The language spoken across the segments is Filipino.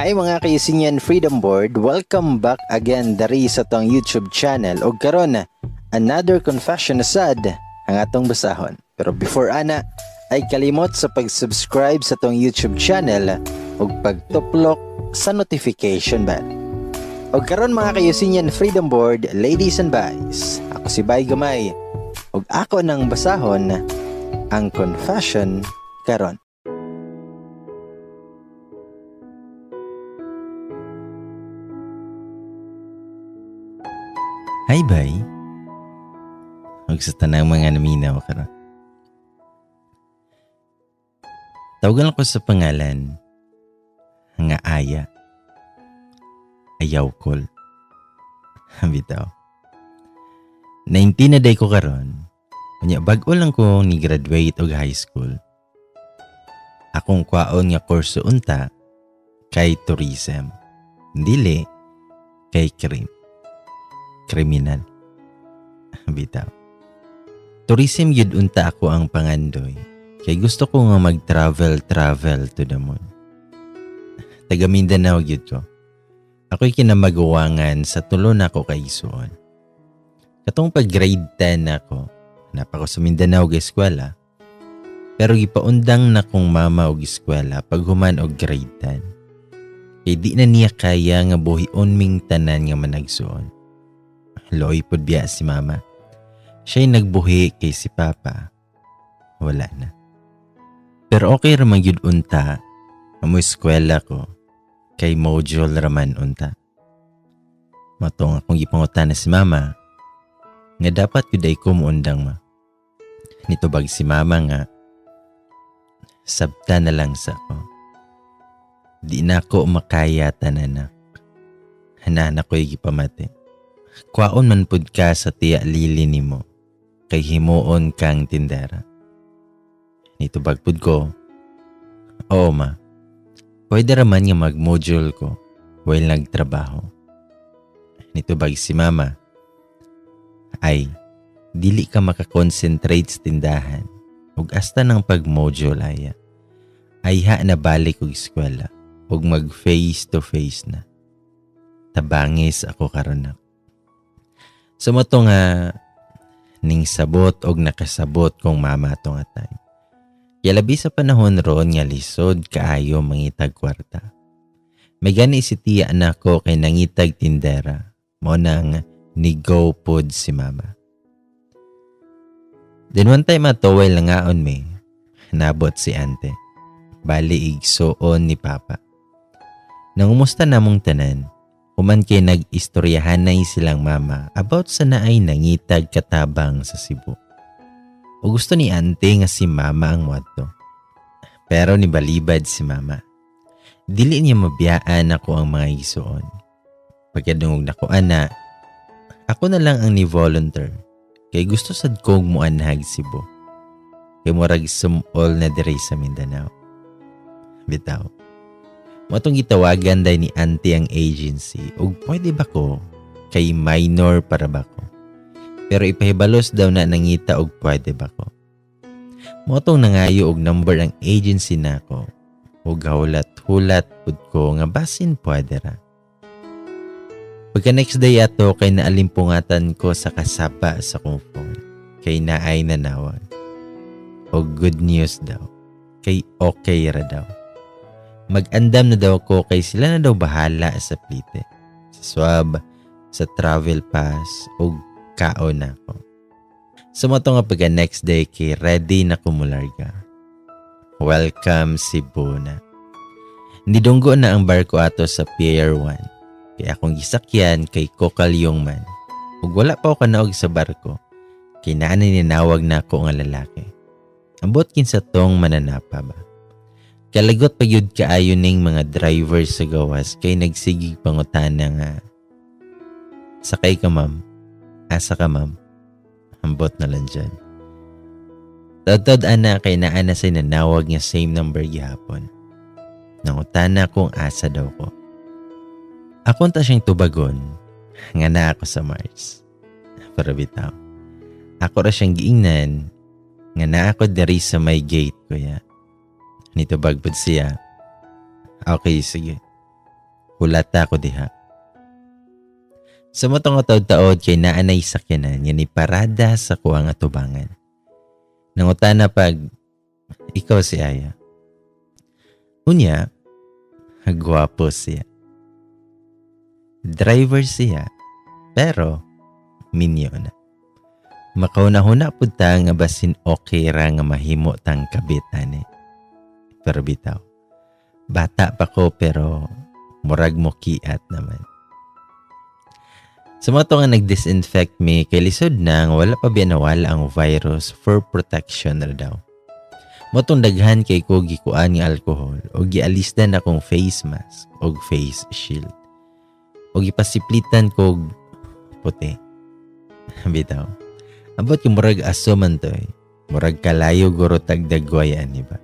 Hi mga kaisinyan Freedom Board, welcome back again dari sa tong YouTube channel og karon another confession asad ang atong basahon. Pero before ana ay kalimot sa pag-subscribe sa tong YouTube channel ug pagtuplok sa notification bell. Og karon mga kaisinyan Freedom Board, ladies and boys, ako si Bay Gamay ug ako nang basahon ang confession karon. Hi, Bay. Huwag sa tanang mga naminaw ka ron. Tawagan ako sa pangalan nga Aya. Ayaw kol. Bitaw. 19 na day ko karon. Kunya bago lang ko ni graduate og high school. Akong kwaon nga kurso unta kay tourism. Dili kay kriminal. Bitaw. Tourism yun unta ako ang pangandoy. Kay gusto ko nga mag-travel to the moon. Taga Mindanao yun ko. Ako'y kinamagawangan sa tulo na ako kay Isuon. Katong pag grade 10 ako, napako sa Mindanao og eskwela. Pero gipaundang na kong mama og eskwela pag human og grade 10. Kay di na niya kaya nga buhion ming tanan nga managsuon. Loy pod biya si mama. Siya'y nagbuhi kay si papa. Wala na. Pero okay raman yun unta. Amo eskwela ko. Kay module raman unta. Matong akong ipangutan na si mama. Nga dapat yun ay kumuundang ma. Nito bag si mama nga. Sabta na lang sa ko. Di na ako makaya tananak. Hananak ko'y gipamati. Kwaon man pud ka sa tiya lili nimo kay himuon kang tindera. Nito bagpud ko. Oo ma. Pwede raman nga mag-module ko while nagtrabaho. Nito bag si mama. Ay, dili ka makakonsentrate sa tindahan ug hasta ng pag-module aya. Ay ha na balik og eskwela ug mag face to face na. Tabangis ako karon na. Sumato nga ning sabot og nakasabot kong mama atong atay. Kaya labi sa panahon ron nga lisod kaayo mangitag kwarta. May gani si tiya na ko kay nangitag tindera. Mo nang nigo pod si mama. Then one time atowel lang ngaon me. Nabot si ante. Bali igsoon ni papa. Nangumusta namong tanan. Human kay nag-istoryahanay silang mama about sa naay nangitag katabang sa Cebu. O gusto ni ante nga si mama ang wadto. Pero nibalibad si mama. Dili niya mabiyaan ako ang mga isuon. Pagkadungog na ko ana, ako na lang ang ni-volunteer. Kay gusto sad kong muanhag Cebu. Kay murag sumol na dire sa Mindanao. Bitaw. Matong gitawagan day ni auntie ang agency ug pwede ba ko kay minor para ba ko. Pero ipahibalos daw na nangita og pwede ba ko. Matong nangayo og number ang agency nako ug hulat-hulat pud ko nga basin pwede ra. Pagka next day ato kay naalimpungatan ko sa kasapa sa kong phone kay naay nanawag. Og good news daw kay okay ra daw. Mag-andam na daw ako kay sila na daw bahala sa plite, sa swab, sa travel pass, o kaon na ako. Sumato nga pagka next day kay ready na kumularga. Welcome Cebu na. Nidunggo na ang barko ato sa Pier 1. Kaya akong gisakyan kay Kokalyong man. Ug wala pa ako kanaog sa barko. Kay naanay ninawag na ako nga lalaki. Ambot kinsa tong mananapa ba? Kalagot pa yun kaayo ning mga drivers sa gawas kay nagsigig pangutana nga. Sakay ka ma'am. Asa ka ma'am. Ambot na lang dyan. Tod ana kay naana say nanawag nga same number gihapon. Nangutana kung asa daw ko. Akon ta siyang tubagon nga na ako sa Mars. Pero bitaw. Ako ra siyang giingnan nga na ako dari sa may gate ko ya. Nito bagbod siya. Okay, sige. hulata ko diha. Sa matong taod-taod kay naanay sakyanan yan parada sa kuang atubangan. Nangutana pag ikaw si Aya. Unya, gwapo siya. Driver siya, pero minyo na. Makauna-huna po ta nga basin okay ra nga mahimo tang kabitan eh. Pero bitaw, bata pa ko pero murag mo kiat naman. Sa mga nga nag-disinfect me, kay lisod na nga wala pa binawala ang virus for protection na daw. Motong daghan kay ko gikuan nga alcohol o gialisdan akong face mask o face shield. O gipasiplitan ko puti. Bitaw. Abot yung murag aso man to eh. Murag kalayo guro tagdagwayan, iba.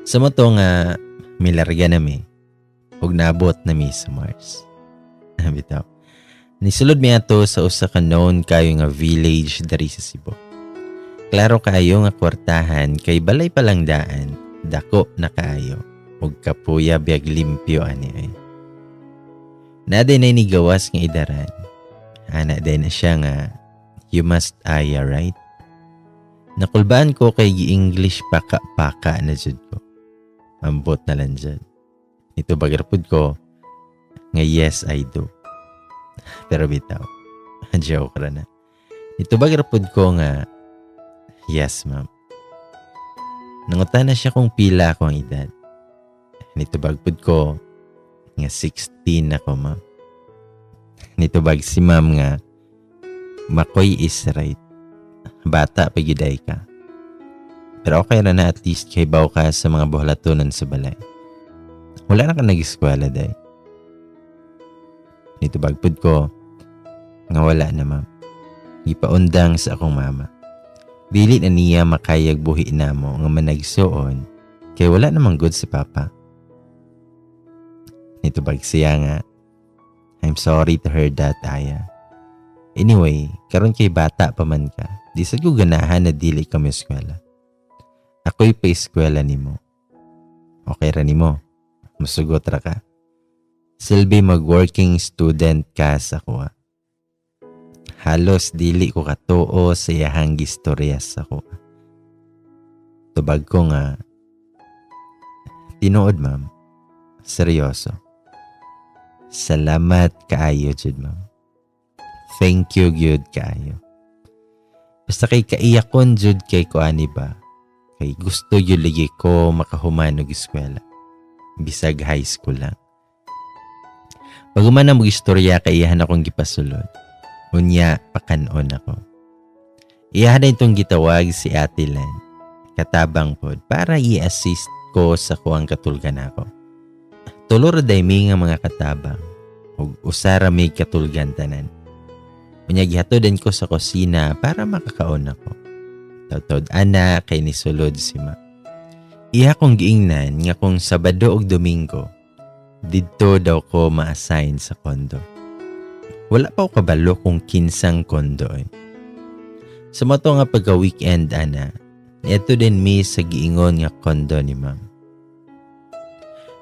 Sa mo to nga milarga na mi. Og nabot na mi sa Mars. Bitaw. Nisulod mi ato sa usa ka known kayo nga village dari sa Cebu. Klaro kayo nga kwartahan kay balay palang daan. Dako na kayo. Og kapuya biag limpyo ani ay. Naday na inigawas nga idaran. Ana day na siya nga, you must Aya, right? Nakulbaan ko kay gi-English paka-paka na jud ko. Ambot na lang dyan. Ito bagarapod ko, nga yes, I do. Pero bitaw, joke ra na. Ito bagarapod ko nga, yes, ma'am. Nangutan na siya kung pila ako ang edad. Ito bagpod ko, nga 16 ako, ma'am. Nitubag si ma'am nga, Makoy is right. Bata pa giday ka. Pero okay na at least kay baw ka sa mga buhlatunan sa balay. Wala na ka nag-eskwela, day. Nitubag pod ko, nga wala na, ma'am. Gipaundang sa akong mama. Dili na niya makayag buhi na mo nga managsuon, kay wala namang good si papa. Nitubag siya nga, I'm sorry to hear that, Aya. Anyway, karon kay bata pa man ka, di sa ko ganahan na dili ka mo eskwela. Ako'y pa eskwela nimo. Okay ra nimo. Musugot ra ka. Silbi mag-working student ka sa kuha. Halos dili ko katuo sa iyahang gistorya sa kuha. Tubag ko nga, tinuod, ma'am. Seryoso. Salamat kaayo, jud, ma'am. Thank you, good kaayo. Basta kay kaiyakon, jud, kay ko ani ba? Kay gusto yun ligi ko makahuman og eskwela. Bisag high school lang. Paguman na mag-istorya, kaiyahan akong gipasulod. Unya, pakanon ako. Iyahan na itong gitawag si Ate Len. Katabang pod para i-assist ko sa kuang katulgan ako. Tulor day mi nga mga katabang ug usara may katulgan tanan. Unya gihatod ko sa kusina para makakaon ako. Taud-taud ana kay nisulod si ma. Iya kong giingnan nga kung Sabado ug Domingo didto daw ko ma-assign sa kondo. Wala pa ko kabalo kung kinsang kondo eh. Sa mato nga pagka-weekend ana, ito din mi sa giingon nga kondo ni ma'am.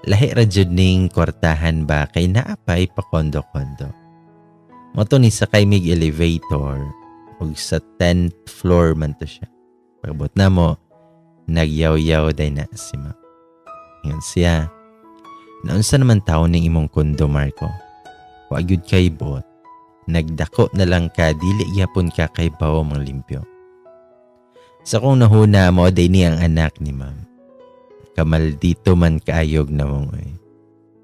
Lahi ra jud ning kwartahan ba kay naapay pa kondo-kondo. Moto ni sakay mig elevator ug sa 10th floor man to siya. Pagabot na mo, nagyaw-yaw day na si ma'am. Ngayon siya, naunsa naman tao ning imong kondo, Marco? Wa gyud kay bot. Nagdako na lang ka, dili gyapon ka kay bawo mang limpyo. Sa kong nahuna mo, day ni ang anak ni ma'am. Kamaldito man kaayog na mong eh.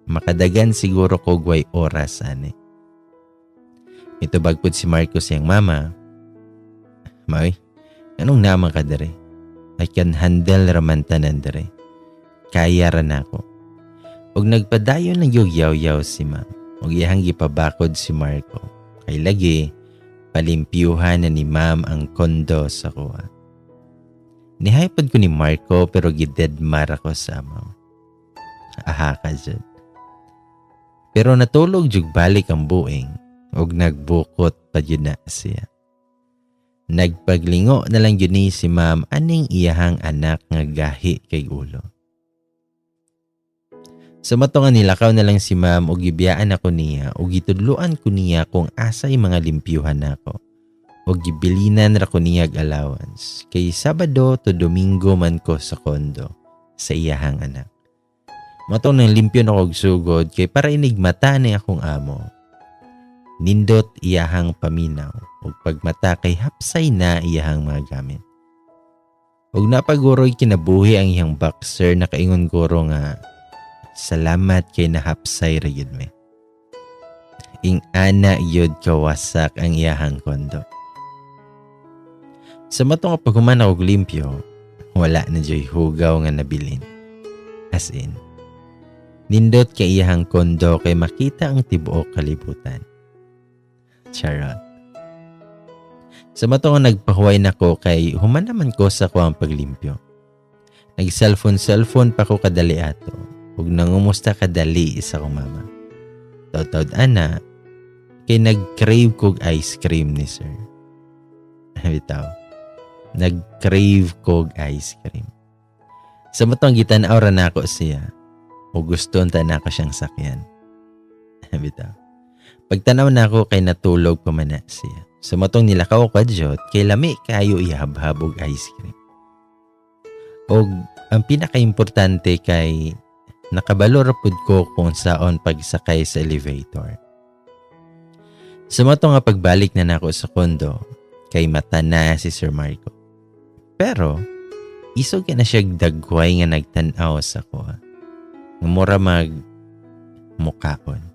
Makadagan siguro ko gway oras ane. Ito bagpod si Marcos yung mama. May, anong naman ka dere? I can handle raman tanan dere. Kaya ran ako. Og nagpadayon ng yugyaw-yaw si ma'am. Og iyang gipabakod si Marco. Kay lagi, palimpyuhan na ni ma'am ang kondo sa kuha. Nihaypad ko ni Marco pero gidedmar ako sa amaw. Aha ka dyan. Pero natulog jug balik ang buing og nagbukot pa yun na siya. Nagpaglingo na lang yun ni si ma'am aning iyahang anak nga gahi kay ulo. Sa mato nga nilakaw na lang si ma'am o gibiyaan ako niya o gitudluan ko niya kung asay mga limpyuhan nako. O gibilinan ra ko niya allowance. Kay Sabado to Domingo man ko sa kondo sa iyahang anak. Matong nang limpyo na kog sugod kay para inigmata ni akong amo. Nindot iyahang paminaw o pagmata kay hapsay na iyahang mga gamit. Og napaguroy kinabuhi ang iyang boxer na kaingon guro nga salamat kay nahapsay ra yun me. Ing ana yun kawasak ang iyahang kondo. Sa matong paghuman ako limpyo, wala na joy hugaw nga nabilin. As in, nindot kay iyahang kondo kay makita ang tibuok kalibutan. Charot. Sa matong nagpahuway na ko kay human naman ko sa kuwang paglimpyo. Nag-cellphone pa ko kadali ato. Ug nangumusta kadali sa kong mama. Taud-taud ana, kay nag-crave kog ice cream ni sir. Bitaw. Nag-crave kog ice cream. Sa matong gitanaw ra nako siya. O gusto ta na ko siyang sakyan. Bitaw. Pagtanaw na ako kay natulog pa man na siya. Sa matong nilakaw ko adjot, kay lami kayo ihabhab og ice cream. Og ang pinaka-importante kay nakabalo rapod ko kung saon pagsakay sa elevator. Sa matong nga pagbalik na nako sa kondo, kay mata na si Sir Marco. Pero, isog na siya dagway nga nagtanaw sa ko. Mura mag mukaon.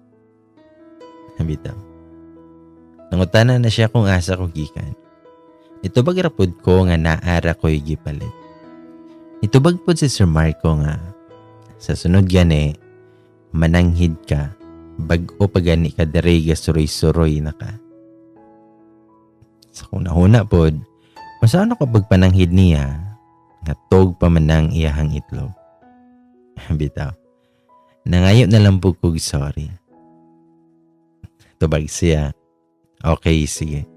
Bitaw. Nangutana na siya kung asa ko gikan. Ito bag rapod ko nga naara ko'y gipalit. Ito bag po si Sir Marco nga sa sunod gani mananghid ka bag-o pagani ka dere gasuroy-suroy na ka. Sa kunahuna pod, masano ka pagpananghid niya nga tog pa manang iyahang itlog. Bitaw. Nangayo na lang po kog sorry. Tubag siya. Okay, sige.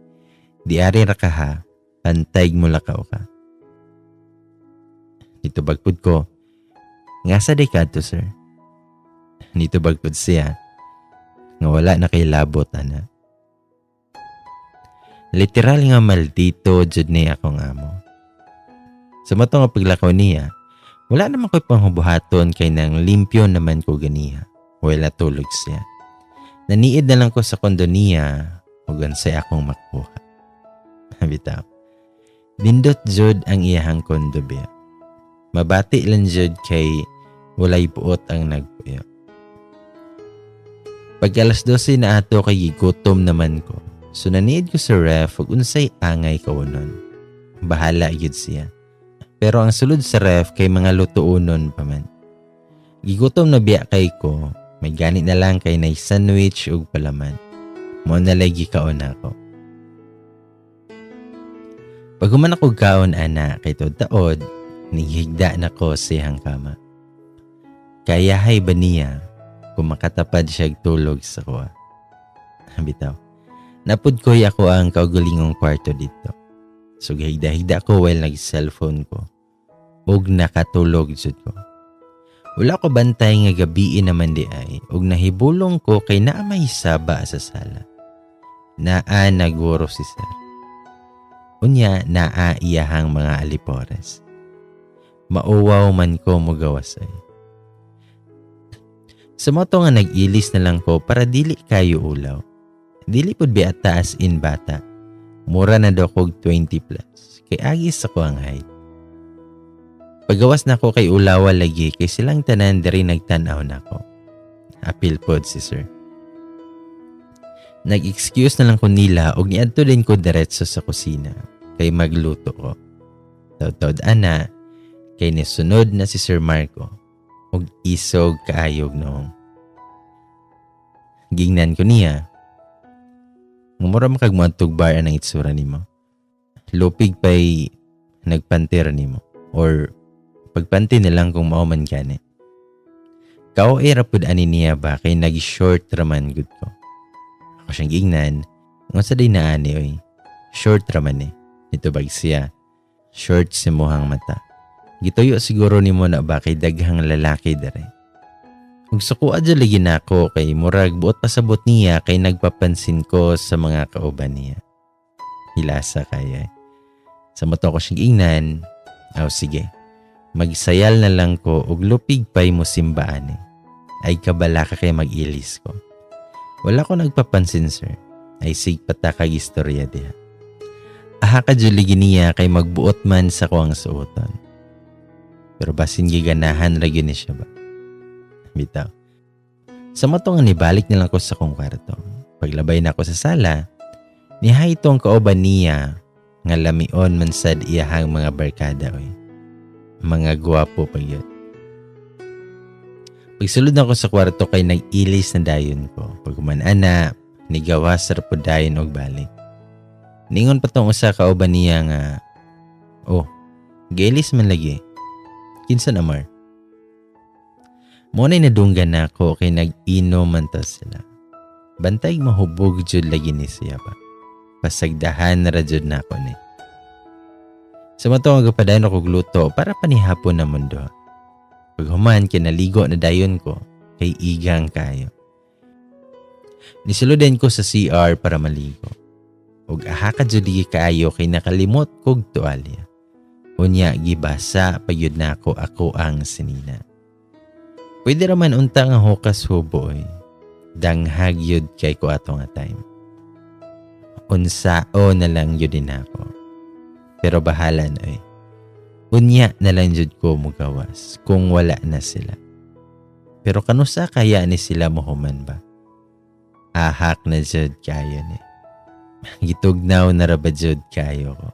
Diari ra ka ha. Pantayg mo lakaw ka. Dito bagpud ko. Nga sa dekado, sir. Dito bagpud siya. Nga wala na kay labot, ana. Literal nga maldito jud ni akong amo. Sa mato nga paglakaw niya, wala naman ko'y panghubuhaton kay nang limpyo naman ko ganiha. Wala tulog siya. Naniid na lang ko sa kondo niya o gansay akong makuha. Bitaw. Dindot jud ang iyahang kondo biya. Mabati lang jud kay walay buot ang nagpuyo. Pag alas 12 na ato kay gutom naman ko. So naniid ko sa ref ug unsay angay kaunon. Bahala gyud siya. Pero ang sulod sa ref kay mga lutuonon pa man. Gigutom na biya kay ko. May ganit na lang kay nay sandwich ug palaman. Mo na lagi kaon ako. Pag human ako kaon ana kay taod, nihigda na ko siyang kama. Kaya hay ba niya kung makatapad siya tulog sa kuha. Bitaw. Napud ko ako ang kaugulingong kwarto dito. So higda-higda ko while nag-cellphone ko. Ug nakatulog jud ko. Wala ko bantay nga gabiin naman di ay ug nahibulong ko kay naa may saba sa sala. Naa naguro si sir. Unya naa iyahang mga alipores. Mauwaw man ko mugawasay. Sa moto nga nag-ilis na lang ko para dili kayo ulaw. Dili pud bi taas in bata. Mura na daw kog 20 plus. Kay agis ako ang height. Pagawas na ko kay ulawa lagi kay silang tanan diri nagtanaw na ko. Apil pod si sir. Nag-excuse na lang ko nila og niadto din ko diretso sa kusina kay magluto ko. Taud-taud ana kay nisunod na si Sir Marco og isog kaayog noong. Gingnan ko niya. Mura makag moadtog bar ang itsura nimo. Lupig pay nagpantir nimo or pagpanti na lang kung mauman gani. Kao era pud ani niya ba kay nag-short raman gud ko. Ako siyang gingnan. Nga sa day na ani oy. Short raman eh. Ito bag siya. Short si muhang mata. Gituyo siguro nimo na ba kay daghang lalaki dere. Ug suko adyo lagi nako kay murag buot pasabot niya kay nagpapansin ko sa mga kauban niya. Hilasa kaya. Sa moto ko siyang ingnan, sige. Magsayal na lang ko ug lupig pay mo simbaan eh. Ay kabala ka kay mag-ilis ko. Wala ko nagpapansin sir. Ay sig patakag istorya diha. Aha ka lagi niya kay magbuot man sa ko ang suoton. Pero basin giganahan ra gyud ni siya ba? Bitaw. Sa matong nibalik na lang ko sa kong kwarto. Paglabay na ako sa sala, nihay itong kauban niya nga lamion man sad iyahang mga barkada oy. Mga gwapo pa yun. Pagsulod na ko sa kwarto kay nag-ilis na dayon ko. Pagkumanana, nigawas sa dayon og balik. Ningon pa tong usa kauban niya nga, gilis man lagi. Kinsa namar? Muna'y nadunggan na ako kay nag-inom man ta sila. Bantay mahubog jud lagi ni siya ba. Pasagdahan na jud na ako ni. Sa matong agapadayon ako gluto para panihapon na mundo. Paghuman kinaligo na dayon ko kay igang kayo. Nisuluden ko sa CR para maligo. Ug aha ka jud kayo kay nakalimot kog tuwalya. Unya gibasa payud na ako ang sinina. Pwede raman unta nga hukas huboy. Danghag yun kay ko ato nga time. Unsao na lang yun din ako. Pero bahala na eh. Unya na lang yun ko mugawas kung wala na sila. Pero kanusa kaya ni sila mohuman ba? Ahak na jud kayo ni. Gitugnaw na ra ba jud kayo ko.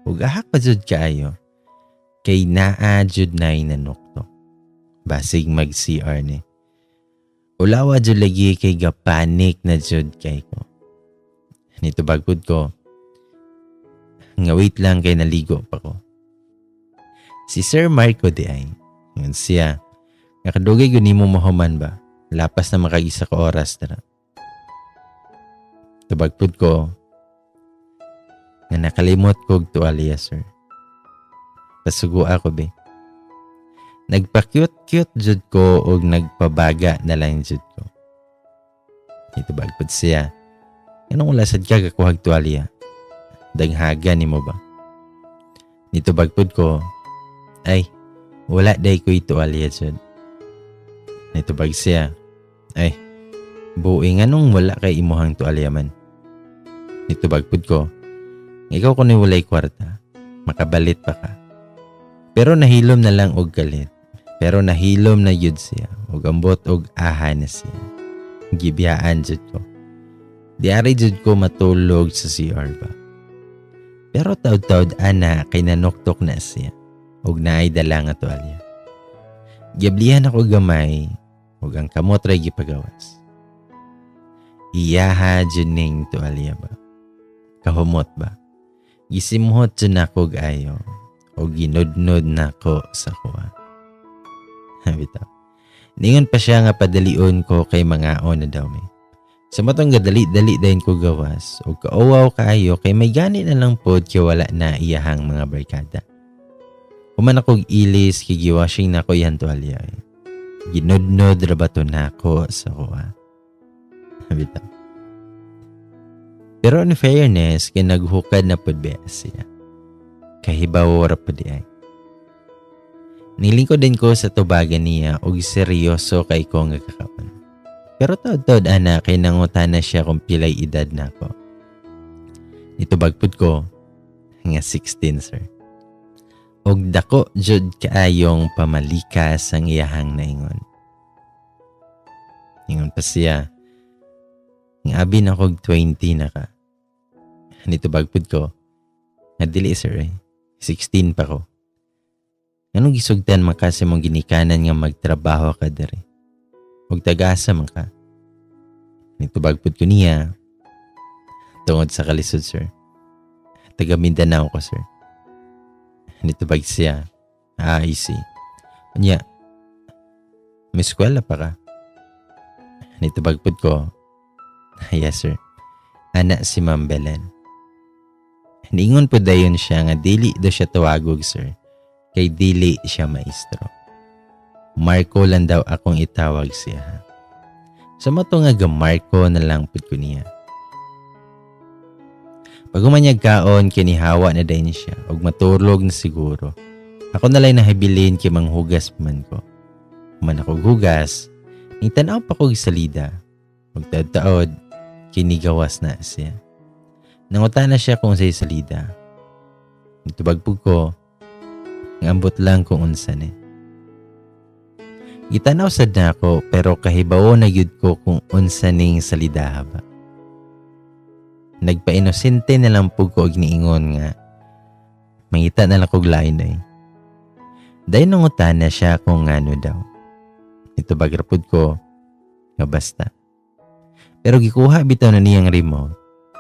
Ug ahak pa jud kayo. Kay naa jud nay nanukto. Basig mag-CR ni. Ulawa jud lagi kay gapanik na jud kay ko. Nito bagpud ko. Nga wait lang kay naligo pa ko. Si Sir Marco di ay. Yun siya. Nakadugay yun mo mahuman ba? Lapas na makagisa ka oras na. Tabagpud ko. Nga nakalimot ko tuwalya sir. Pasugo ako be. Nagpa-cute-cute jud ko o nagpabaga na lang jud ko. Ito bagpod siya. Anong ulasad ka kakuhag tuwalya? Daghaga ni mo ba? Nito bagpod ko. Ay, wala day ko tuwalya jud. Nito bag siya. Ay, buing anong wala kay imuhang tuwalya man. Nito bagpod ko. Ikaw ko ni walay kwarta. Makabalit pa ka. Pero nahilom na lang og galit. Pero nahilom na yun siya. Og ambot og aha na siya. Gibiyaan jud ko. Diari jud ko matulog sa CR ba. Pero taud-taud ana kay nanoktok na siya. Og naay dala nga tuwalya. Giablihan ako gamay. Og ang kamot ray gipagawas. Iyaha jud ning tuwalya ba. Kahumot ba. Gisimhot jud nako ayo. Og ginudnod nako sa kuha. Bitaw. Ningon pa siya nga padalion ko kay mga na daw may. Sa matong gadali-dali dahin ko gawas o kauwaw kaayo kay may gani na lang pod kay wala na iyahang mga barkada. Human akong ilis kay giwashing na ko yan tuwalya. Ginudnod rabato na ko sa kuha. Bitaw. Pero in fairness kay naghukad na pod ba siya. Kahibaw ra pod di ay. Nilingkod din ko sa tubagan niya og seryoso kay ko nga kakapan. Pero taod-taod ana kay nangutan na siya kung pilay edad na ako. Nitubagpod ko nga 16 sir. Og dako jud kaayong pamalikas ang iyahang naingon. Ingon pa siya. Ng abi na kog 20 na ka. Nitubagpod ko. Nga dili sir 16 pa ko. Anong gisugdan man kasi mong ginikanan nga magtrabaho ka dere? Huwag tagasa man ka. Nitubagpod ko niya. Tungod sa kalisod, sir. Taga Mindanao ko, sir. Nitubag siya. I see. Kanya, may eskwela pa ka? Nitubagpod ko. Yes, sir. Anak si Ma'am Belen. Niingon po dayon siya nga dili do siya tawagog, sir. Kay dili siya maestro. Marco lang daw akong itawag siya. Sa mato nga Marco na lang pud ko niya. Pag umanyag kaon kinihawa na din siya og matulog na siguro. Ako na lang nahibilin kay manghugas man ko. Man ako hugas, nitanaw pa ko salida. Magtaod-taod, kinigawas na siya. Nanguta na siya kung sa'y salida. Itubagpog ko, ngambot lang kung unsan eh. Gitanaw sad na ako pero kahibaw na yun ko kung unsan ning salida ba. Nagpa-inosente na lang po ko og niingon nga. Mangita na lang kog lain ay. Dahil nanguta na siya kung ano daw. Itubagrapod ko, nga basta. Pero gikuha bitaw na niyang remote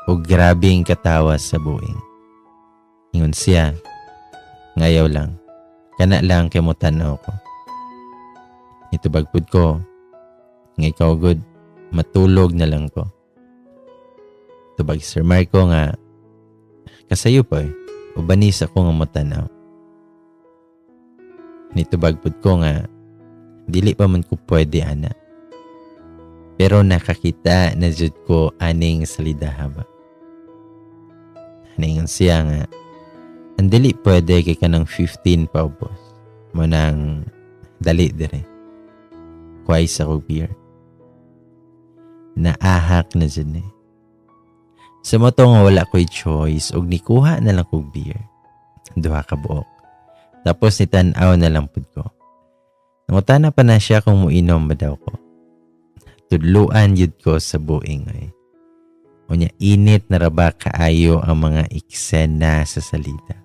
o grabing katawas sa buing. Ingon siya, ngayaw lang, kana lang kemutan ako. Itubagpod ko, nga ikaw good, matulog na lang ko. Tubag Sir Marco nga, kasayo po ubanis ako nga matanaw. Nitubagpod ko nga, dili pa man ko pwede ana. Pero nakakita na jud ko aning salidaha ba. Ningon siya nga, ang dili pwede kay kanang 15 pa ubos. Mo nang dali dire. Kuhay sa kong beer. Naahak na dyan eh. Sa moto nga wala ko'y choice og nikuha na lang kong beer. Duha ka buok. Tapos nitanaw na lang pud ko. Nangutana pa na siya kung muinom ba daw ko. Tudluan yun ko sa buing ay. Unya init na raba kaayo ang mga eksena sa salita.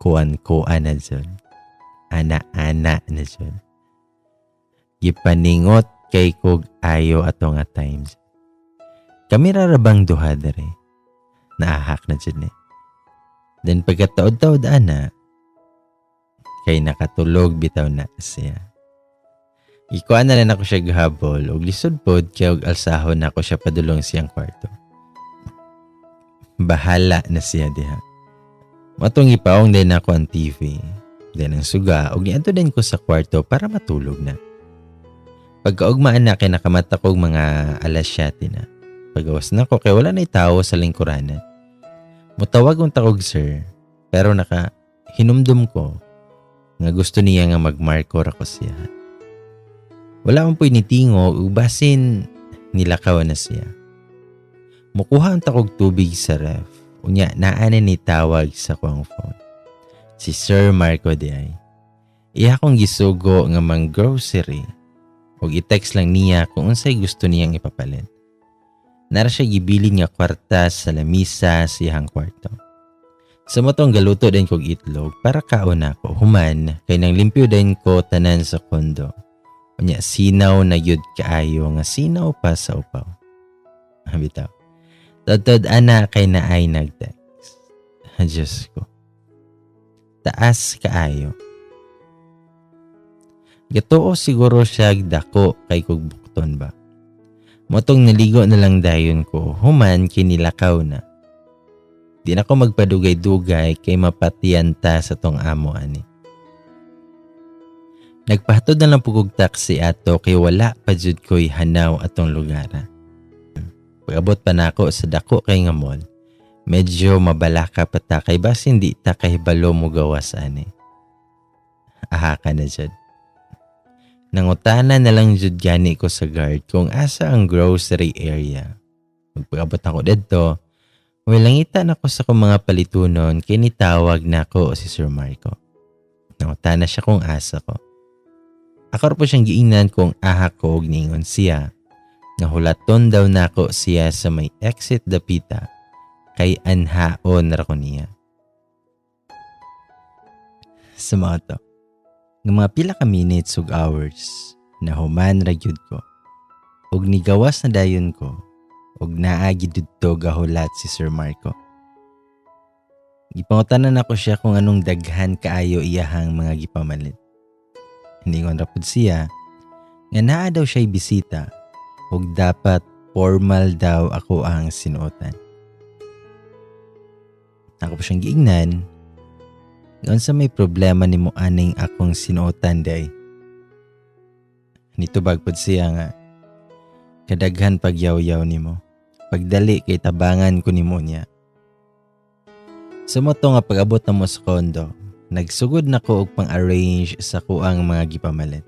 Kuan-kuan na dyan. Ana-ana na dyan. Gipaningot kay kog ayo ato nga times. Kami rarabang duha dere. Naahak na dyan eh. Then pagkataod-taod ana, kay nakatulog bitaw na siya. Ikuan na rin ako siya gahabol og lisod pod kay og alsahon na ako siya padulong siyang kwarto. Bahala na siya diha. Matong ipaong din ako ang TV. Then ang suga og niadto din ko sa kwarto para matulog na. Pagkaugmaan na kay nakamata kog mga alas 7 na. Pagawas na ko kay wala na'y tao sa lingkuranan. Mutawag ang takog sir, pero hinumdum ko nga gusto niya nga magmarkor ako siya. Wala man po'y nitingo, ubasin nilakaw na siya. Mukuha ang takog tubig sa ref, unya naanan ni tawag sa kuang phone. Si Sir Marco di ay. Iya kong gisugo nga mang grocery. Og i-text lang niya kung unsay gusto niyang ipapalit. Nara siya gibilin nga kwarta sa lamisa sa iyang kwarto. Sa motong galuto din kog itlog para kaon ako. Human, kay nang limpyo din ko tanan sa kondo. Unya sinaw na yud kaayo nga sinaw pa sa upaw. Bitaw. Tod ana kay naay nag-text. Diyos ko. Taas kaayo. Gatuo siguro siya dako kay kog bukton ba. Motong naligo na lang dayon ko, human kinilakaw na. Di na ko magpadugay-dugay kay mapatiyan ta sa tong amo ani. Nagpahatod na lang pugog taxi ato kay wala pa jud ko'y hanaw atong lugara. Pag-abot pa nako sa dako kay nga mall, medyo mabalaka pa ta kay bas hindi ta kahibalo mo gawas ani. Aha ka na jud. Nangutana na lang jud gani ko sa guard kung asa ang grocery area. Magpag-abot ako dito, walangitan ako sa kong mga palitunon kay nitawag na ako si Sir Marco. Nangutana siya kung asa ko. Ako po siyang giingnan kung aha ko og ningon siya. Nahulaton daw na ako siya sa may exit dapita kay anhaon ra ko niya. Sa mga to. Ng mga pila ka minutes ug hours na human ra gyud ko. Ug nigawas na dayon ko ug naagi didto gahulat si Sir Marco. Gipangutanan ako siya kung anong daghan kaayo iyahang mga gipamalit. Hiningon ra pud siya nga naa daw siya'y bisita ug dapat formal daw ako ang sinuotan. Ako pa siyang giingnan. Ngayon sa may problema ni mo aning akong sinuotan day. Nitubag pod siya nga, kadaghan pagyaw-yaw nimo. Pagdali kay tabangan ko nimo niya. Sumoto nga pag-abot na mo sa kondo, nagsugod na ko og pang-arrange sa kuang mga gipamalit.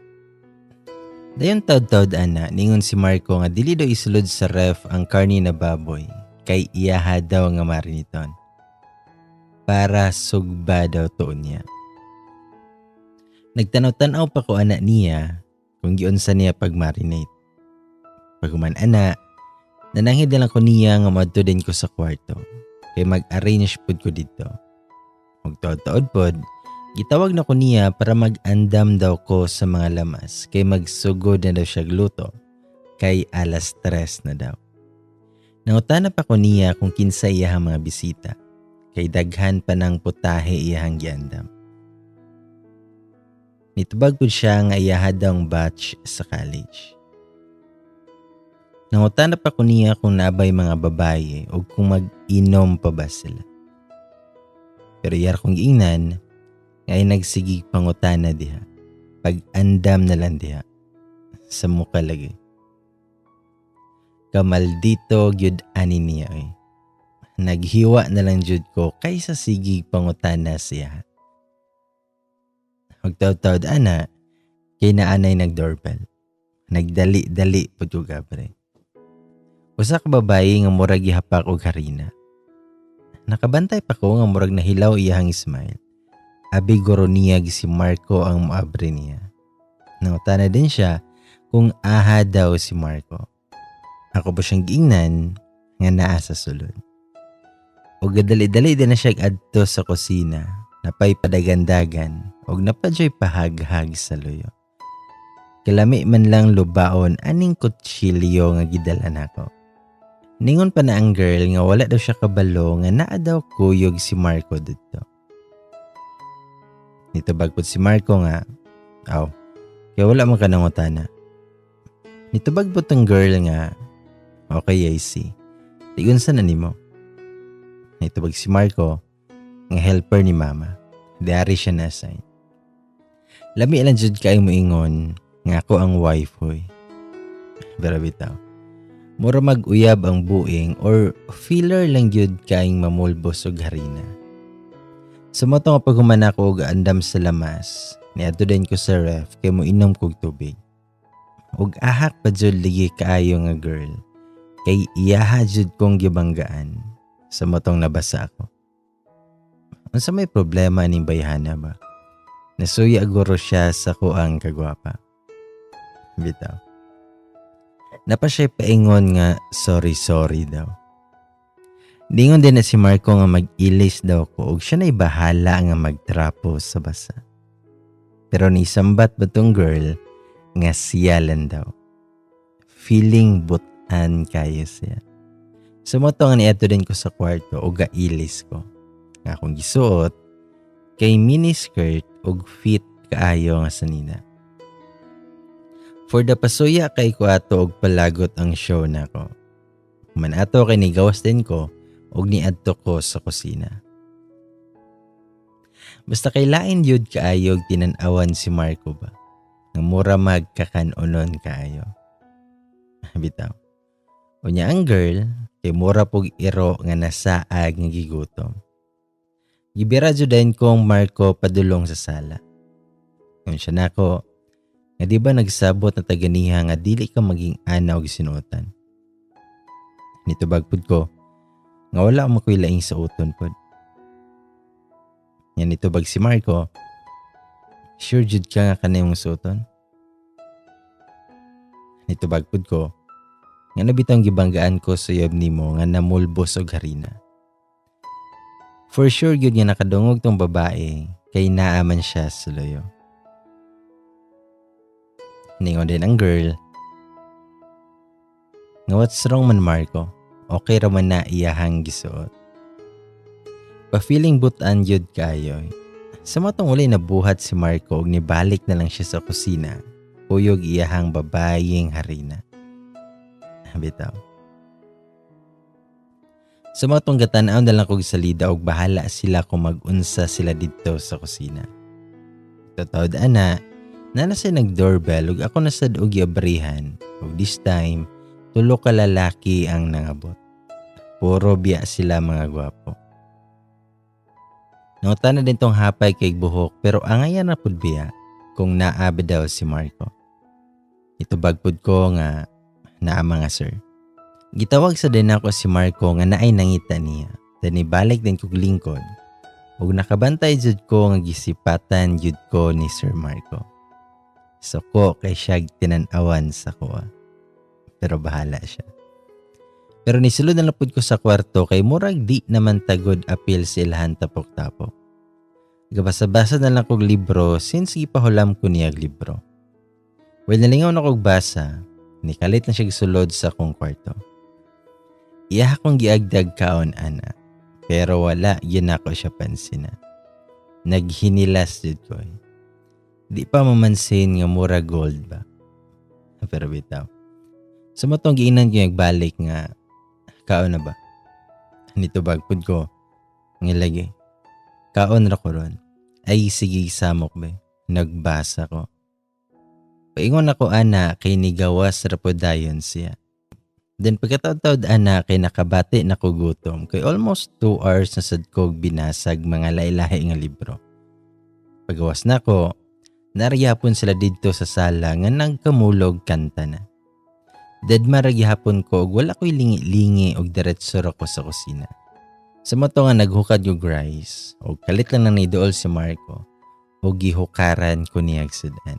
Dayon taud-taud ana, ningon si Marco nga dili daw isulod sa ref ang karni na baboy, kay iyaha daw nga mariniton. Para sugba daw tuon niya. Nagtanaw-tanaw pa ko ana niya kung giunsa niya pag-marinate. Paghuman ana, nanangid na lang ko niya nga madto din ko sa kwarto. Kay mag-arrange pod ko dito. Magtaod-taod pod, gitawag na ko niya para mag-andam daw ko sa mga lamas kay magsugod na daw siya gluto kay 3:00 na daw. Nangutana pa ko niya kung kinsa iyahang mga bisita kay daghan pa ng putahe iyahang giandam. Nitubag po siya nga iyaha daw ang batch sa college. Nangutana pa ko niya kung nabay mga babaye o kung mag-inom pa ba sila. Pero iyar kong ingnan, ay nagsigig pangutana diha. Pag-andam na lang diha. Sa muka lagi. Kamaldito gyud ani niya eh. Naghiwa na lang jud ko kaysa sigig pangutana siya. Magtaud-taud ana, kay naanay nag-doorbell. Nagdali-dali po yung gabre. Usa ka babae nga murag gihapak og harina. Nakabantay pa ko nga murag nahilaw iyahang smile. Abi guro niya si Marco ang moabre niya. Nangutana din siya kung aha daw si Marco. Ako ba siyang giingnan nga naa sa sulod. O gadali-dali din na siya adto sa kusina. Napay padagandagan o napadyo'y pahaghag sa luyo. Kalami man lang lubaon aning kutsilyo nga gidalan ako. Ningon pa na ang girl nga wala daw siya kabalo nga naa daw kuyog si Marco dito. Nitubag po si Marco nga, kaya wala mo ka nangutana. Nitubag po tong girl nga, okay I see. Tigun sa na nimo. Nitubag si Marco, nga helper ni mama. Diari siya na-assign. Lami lang jud kayo moingon nga ako ang wife hoy. Pero bitaw. Mura mag-uyab ang buing or filler lang jud kaing mamulbos og harina. Sumoto nga paghuman ako og andam sa lamas, niadto din ko sa ref kay mo inom kog tubig. Og ahak pa jud ligi kaayo nga girl. Kay iyaha jud kong gibanggaan. Sumotong nabasa ako. Unsa may problema ning bayhana ba? Nasuya aguro siya sa kuang kagwapa. Bitaw. Napa siya paingon nga sorry daw. Dingon din na si Marco nga mag-ilis daw ko ug siya na'y bahala nga magtrapo sa basa. Pero nisambat ba tong girl nga siyalan daw. Feeling butan kayo siya. Sumotong niadto din ko sa kwarto ug gailis ko. Nga akong gisuot kay miniskirt ug fit kaayo nga sanina. For the pasuya kay ko ato og palagot ang show nako. Man ato kay nigawas din ko ug niadto ko sa kusina. Basta kay lain yun kaayo og tinan-awan si Marco ba. Nga mura magkakanunon kaayo. Bitaw. Unya ang girl kay mura pug iro nga nasaag nga gigutom. Gibira judain kong Marco padulong sa sala. Kung siya nako, nga di ba nagsabot na taganiha nga dili ka maging ana og sinuotan. Nitubag pud ko, nga wala mo ko'y laing sa uton pod. Yan nitubag si Marco, sure jud ka nga kanayong suoton? Nitubag pud ko, nga nabitang gibanggaan ko sa yob nimo nga namulbos og harina. For sure yun nga nakadungog tong babae kay naaman siya sa loyo. Ningon din ang girl. Nga what's wrong man Marco? Okay raman na iyahang gisuot. Pa-feeling butan yun kayo. Sa matong uli nabuhat si Marco ug nibalik na lang siya sa kusina. Kuyog iyahang babayeng harina. Bitaw. Sa mga tong gatanaw na lang kong salida og bahala sila kung mag-unsa sila dito sa kusina. Totoo ana, Nana siya nag-doorbell ug ako nasad og giabrihan. Ug this time, 3 ka lalaki ang nangabot. Puro biya sila mga gwapo. Nangutan na din tong hapay kay buhok pero angayan na pud biya kung naabi daw si Marco. Itubag pud ko nga naa mga sir. Gitawag sa din ako si Marco nga naay nangita niya. Then ibalik din kog lingkod. Ug nakabantay jud ko nga gisipatan jud ko ni Sir Marco. So ko kay siya tinan-awan sa kuha. Pero bahala siya. Pero nisulod na lapod ko sa kwarto kay murag di naman tagod apil sa ilahan tapok-tapok. Gabasa-basa na lang kog libro since ipahulam ko niyag libro. Well, nalingaw na kog basa, nikalit na siya sulod sa akong kwarto. Iya akong giagdag kaon ana, pero wala yun ako siya pansina. Naghinilas jud ko. Di pa mamansin nga mura gold ba. Pero bitaw. Sa matong giinan ko nagbalik nga kaon na ba? Nito bagpod ko ngilagi. Kaon ra ko ron. Ay sige samok be. Nagbasa ko. Paingon ako ana kay nigawas ra pod dayon siya. Then pagkataod-taod ana kay nakabati na ko gutom kay almost 2 hours na sad kog binasag mga lahi-lahi nga libro. Pagawas na ko, nariyapon sila didto sa sala nga nagkamulog kanta na. Deadma ra gihapon ko ug wala ko'y lingi-lingi og diretso ra ko sa kusina. Sa mato nga naghukad yung rice ug kalit lang na nidool si Marco ug gihukaran ko niyag sudan.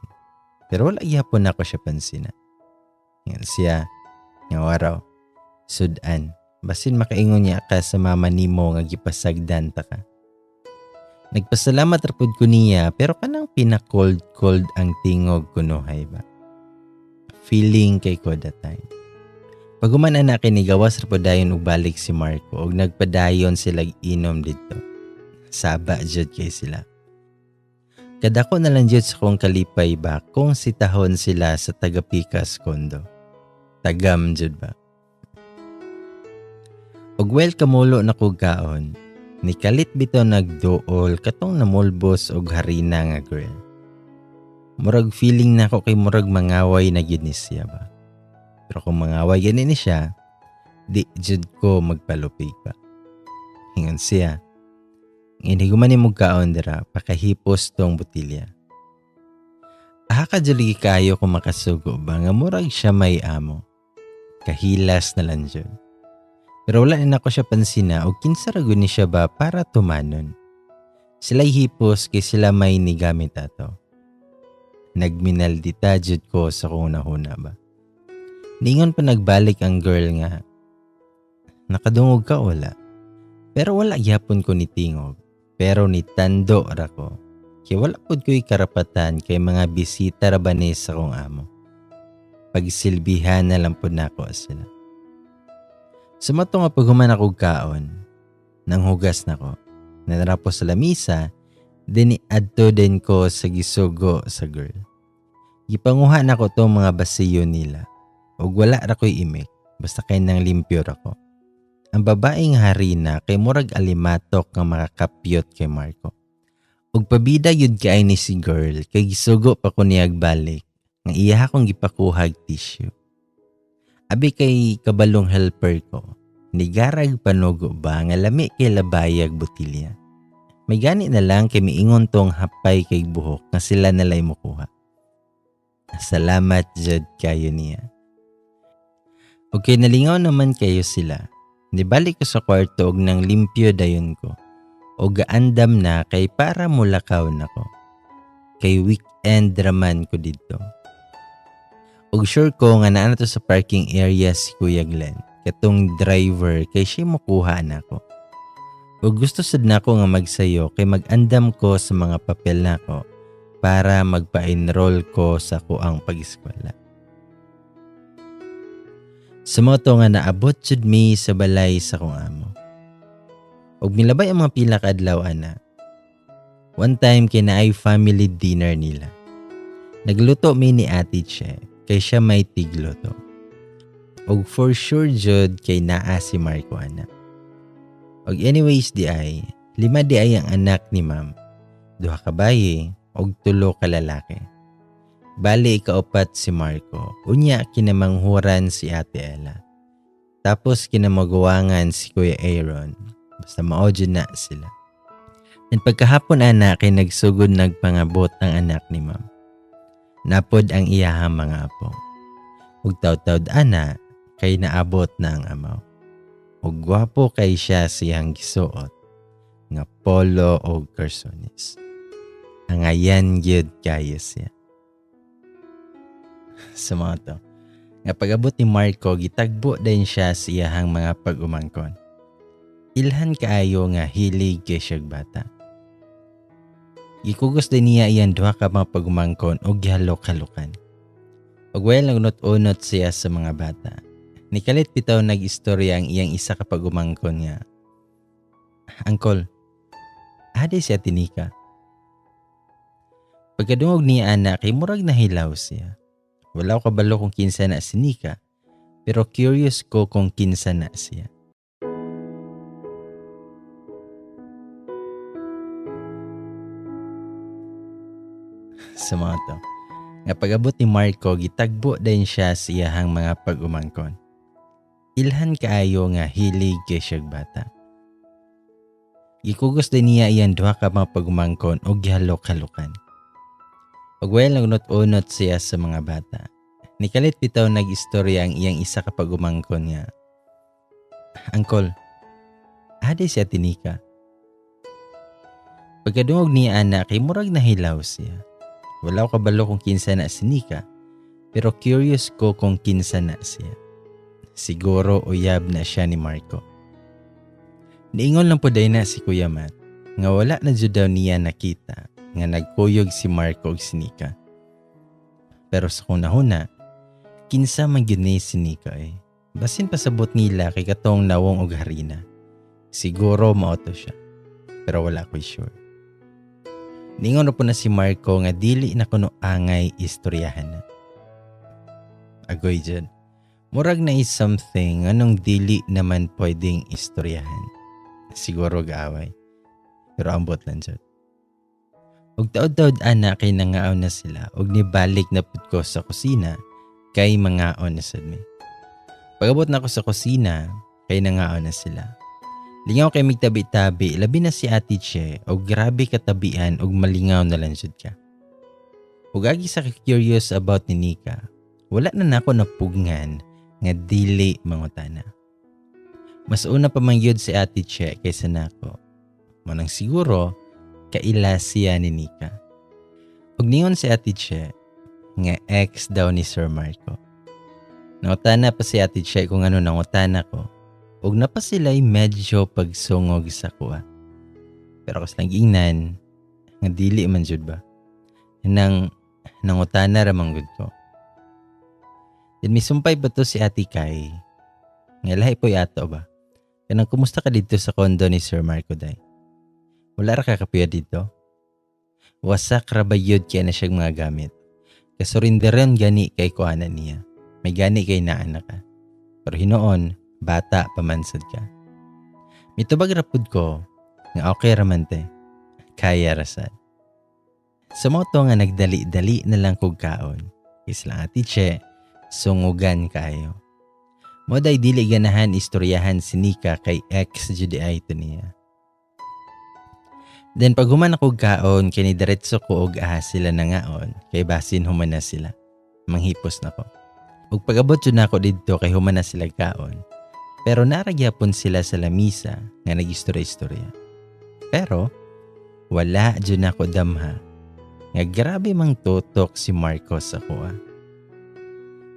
Pero wala gihapon ako siya pansina. Yan siya. Nga waraw, sudan, basin makaingon niya ka sa mama nimo nga gipasagdan ta ka. Nagpasalamat rapod ko niya pero kanang pinakold-cold ang tingog kunuhay ba. Feeling kay ko that time. Paguman na kinigawas rapod dayon ug balik si Marco ug nagpadayon sila inom dito. Saba jud kay sila. Kadako na lang jud sa kong kalipay ba kung sitahon sila sa taga-Pikas kondo. Tagam jud ba. Og well kamulo na kog kaon, nikalit bitaw nagduol katong namulbos og harina nga girl. Murag feeling na ako kay murag mangaway na gyud ni siya ba. Pero kung mangaway gani ni siya, di jud ko magpalupig pa. Hingon siya. Iniguman ni mong kaon dira pakahipos tong butilya. Ka jud kayo kung makasugo ba nga murag siya may amo. Kahilas na lang dyan. Pero wala na ako siya pansina o kinsarago ni siya ba para tumanon. Sila'y hipos kay sila may nigamit ato. Nagminaldita jud ko sa kuna-huna ba. Ningon pa nagbalik ang girl nga. Nakadungog ka wala. Pero wala gyapon ko ni tingog. Pero ni tando ra ko. Kaya wala pod ko'y karapatan kay mga bisita ra ba ni sa kong amo. Pagsilbihan na lang po na ako sila. Sumato nga paghuman ako kaon, nang hugas na ko, nanarapos sa lamisa, din adto din ko sa gisugo sa girl. Gipanguhan ako tong mga basiyo nila, ug wala ra ko'y imik, basta kay nang limpyo ra ko. Ang babaeng harina kay murag alimatok nga makakapyot kay Marco. Ug pabida yun kay ni si girl, kay gisugo pa ko niyag balik. Nga iya akong gipakuhag tissue. Abi kay kabalong helper ko, nigarag panugo ba nga lami kay labayag butilya. May gani na lang kay miingon tong hapay kay buhok nga sila nalay mukuha. Salamat jud kayo niya. Okay, nalingaw naman kayo sila. Nibalik ko sa kwarto og nang limpyo dayon ko. O gaandam na kay para mulakaw na ko. Kay weekend raman ko dito. Og sure ko nga naa na to sa parking area si Kuya Glenn. Katong driver kay siya makuha na ko. Og gusto sad na ko nga magsayo kay mag-andam ko sa mga papel na ko para magpa-enroll ko sa kuang pag-eskwela. Sumoto nga naabot jud mi sa balay sa kong amo. Og milabay ang mga pila ka adlaw ana. One time kinaay family dinner nila. Nagluto mi ni Ate Che. Kay siya may tigluto. Og for sure jud kay naa si Marco anak. Og anyways di ay, 5 di ay ang anak ni ma'am. 2 ka bayi og 3 ka lalaki. Bali ikaupat si Marco. Unya kinamanghuran si Ate Ella. Tapos kinamaguwangan si Kuya Aaron. Basta maodyo na sila. And pagkahapon anak kay nagsugod nagpangabot ang anak ni ma'am. Napod ang iyahang mga apo. Ug taud-taud ana kay naabot na ang amaw. Ug gwapo kay siya siyang gisuot nga polo o kersones. Ang ayan gyud kayo siya. Sa mga to. Nga pag-abot ni Marco, gitagbo din siya sa iyahang mga pag-umangkon. Ilhan kaayo nga hilig kay siyag bata. Gikugos din niya iyan duha ka mga pag-umangkon o gihalok-halukan. Pagwel nagunot-unot siya sa mga bata. Nikalit bitaw nag-istorya ang iyang isa ka pag-umangkon nga. Angkol, ade siya tinika. Pagkadungog niya anak, kay murag nahilaw siya. Wala ko kabalo kung kinsa na si Nika, pero curious ko kung kinsa na siya. Sa mga to. Nga pag-abot ni Marco, gitagbo din siya sa iyahang mga pag-umangkon. Ilhan kaayo nga hilig kay siyag bata. Gikugos din niya iyan duha ka mga pag-umangkon o gihalok-halukan. Pagwel nagunot-unot siya sa mga bata. Nikalit bitaw nag-istorya ang iyang isa ka pag-umangkon nga. Angkol, ade siya tinika. Pagkadungog niya anak, kay murag nahilaw siya. Wala ko kabalo kung kinsa na si Nika, pero curious ko kung kinsa na siya. Siguro uyab na siya ni Marco. Niingon lang po day na si Kuya Matt, nga wala na jud daw niya nakita, nga nagkuyog si Marco og si Nika. Pero sa kunahuna, kinsa man gyud ni si Nika eh. Basin pasabot nila kay katong nawong og harina. Siguro mao to siya. Pero wala ko'y sure. Ningon na po na si Marco nga dili na kuno angay istoryahan na. Agoy dyan. Murag na is something anong dili naman pwedeng istoryahan. Siguro gaaway. Pero ambot lang dyan. Og taod-taod ana kay nangaon na sila og nibalik na pud ko sa kusina kay mangaon na sad mi. Pag-abot na ko sa kusina kay nangaon na sila. Lingaw kay migtabi-tabi, labi na si Ate Che, o grabe katabian og malingaw na lang jud ka. Ug agi sa curious about ni Nika, wala na nako napugngan nga dili mangutana. Mas una pa man yun si Ate Che kaysa nako. Manang siguro, kaila siya ni Nika. Ug ningon si Ate Che, nga ex daw ni Sir Marco. Nangutana pa si Ate Che kung ano nangutana ko. Ug na pa sila'y medyo pagsungog sa kuha. Pero kas lang ingnan, nga dili man jud ba? Nang nangutana ramang gud ko. Then misumpay ba to si Ate Kai? Nga lahi po yato ba? Kanang kumusta ka dito sa kondo ni Sir Marco day? Wala ra ka kapuya dito? Wasak ra ba yun kaya na siyang mga gamit? Kasurinderan gani kay kuhanan niya. May gani kay naanak ka. Pero hinoon, bata pamansad ka. Mitubag rapud ko, nga okay ramante, kaya rasad. Sa moto nga nagdali-dali na lang kog kaon, islang Ate Che, sungugan kayo. Moday dili ganahan istoryahan si Nika kay ex judi ay ito niya. Then pag human akong kaon, kinidiretso ko og sila na ngaon, kay basin human na sila. Manghipos na ko. Ug pag-abot yun ako dito kay human na sila kaon. Pero naragyapon sila sa lamisa nga nag-istorya-istorya. Pero wala dyan ako damha nga grabe mang tutok si Marcos ako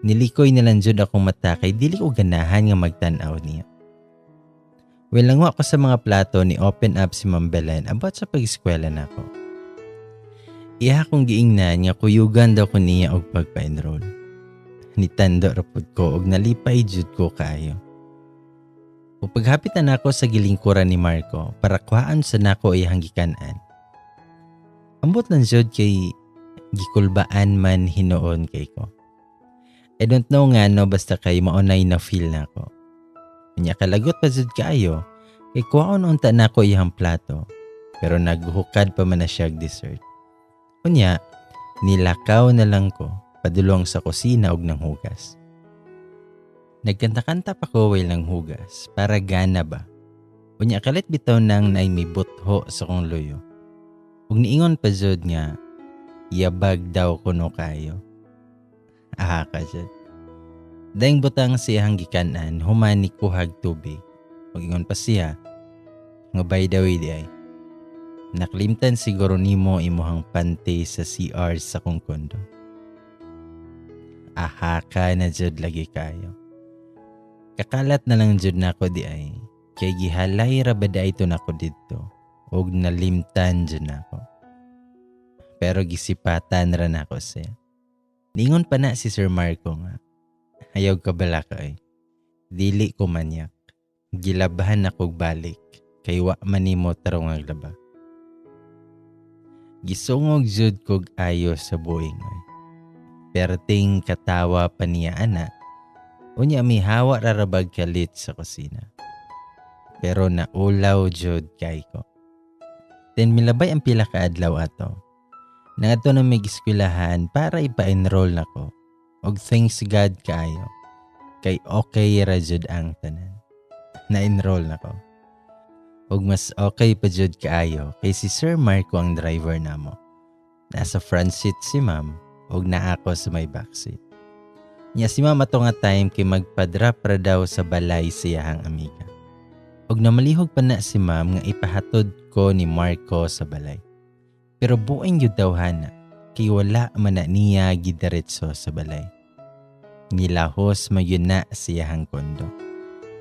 Nilikoy na lang dyan akong mata kay dili ko ganahan nga magtanaw niya. Langwa ko sa mga plato ni open up si Ma'am Belen about sa pag-eskwela na ako. Iha kong giingnan nga kuyugan daw ko niya og pagpa-enroll. Nitando rapod ko og nalipay jud ko kayo. O paghapitan ako sa gilingkuran ni Marco para kuhaan sa nako iyang gikanan. Ambot lang jud kay gikulbaan man hinoon kay ko. I don't know nga no basta kay maunay na feel na ko. Kanya kalagot pa jud kaayo kay kuhaan unta nako iyang plato pero naghuhukad pa man na siya dessert. Kunya, Nilakaw na lang ko padulong sa kusina og ng hugas. Nagkanta-kanta pa ko while ng hugas para gana ba. Unya kalit bitaw nang naay may butho sa kong luyo. Ug niingon pa jud nga yabag daw kuno kayo. Aha ka jud. Daing butang siyang gikanan humani kuhag tubig. Ug ingon pa siya nga by the way di ay. Naklimtan siguro nimo imuhang pante sa CR sa kong kondo. Aha ka na jud lagi kayo. Kakalat na lang jud nako di ay. Kay gihalay ra bada ito nako didto. Og nalimtan jud nako. Pero gisipatan ra nako siya. Ningon pa na si Sir Marco nga. Ayaw ka bala ka ay. Dili ko manyak. Gilabahan ako balik. Kay wa man nimo tarong aglaba. Gisungog jud kog ayo sa buing ay. Perting katawa pa niya ana. Unya mi hawa rarabag kalit sa kusina. Pero naulaw jud kay ko. Then milabay ang pila ka adlaw ato. Nangadto na may eskwelahan para ipa-enroll nako. Og thanks God kaayo. Kay okay ra jud ang tanan. Na-enroll nako. Og mas okay pa jud kaayo kay si Sir Marco ang driver namo. Nasa front seat si ma'am og naa ako sa may back seat. Nya si ma'am ato nga time kay magpa-drop ra daw sa balay siyahang amiga. Og namalihog pa na si ma'am nga ipahatod ko ni Marco sa balay. Pero buing yun daw hana, kay wala man na niya gidiretso sa balay. Nilahos magyun na siyahang kondo.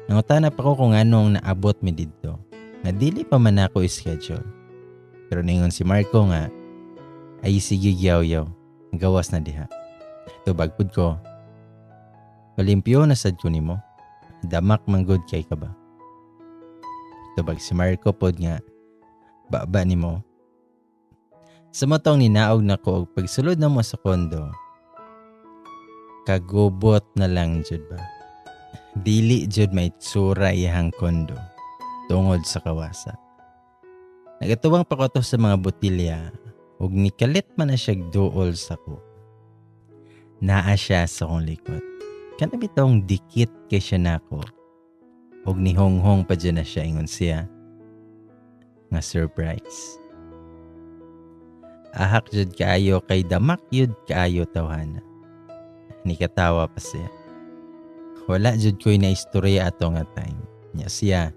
Nangutana pa ko kung anong naabot mi didto, nga dili pa man ako schedule. Pero ningon si Marco nga, ay sige yaw-yaw, gawas na diha. Tubagpud ko, palimpyo na sad ko nimo, damak manggod kay ka ba? Tubag si Marco pod nga, baba nimo. Sa matong ninaog na ko og pagsulod na mo sa kondo, kagubot na lang jud ba. Dili jud may tsura iyang kondo tungod sa kawasa. Nagatubang pa ko to sa mga botilya ug nikalit man na siya duol sa ko. Naa siya sa kong likod. Kana bitong dikit kay siya nako. Og nihonghong pa dyan na siya ingon siya nga surprise. Ahak jud kaayo kay damak yud kaayo tawhana. Nikatawa pa siya. Wala jud ko'y na istorya ato nga time. Nya siya,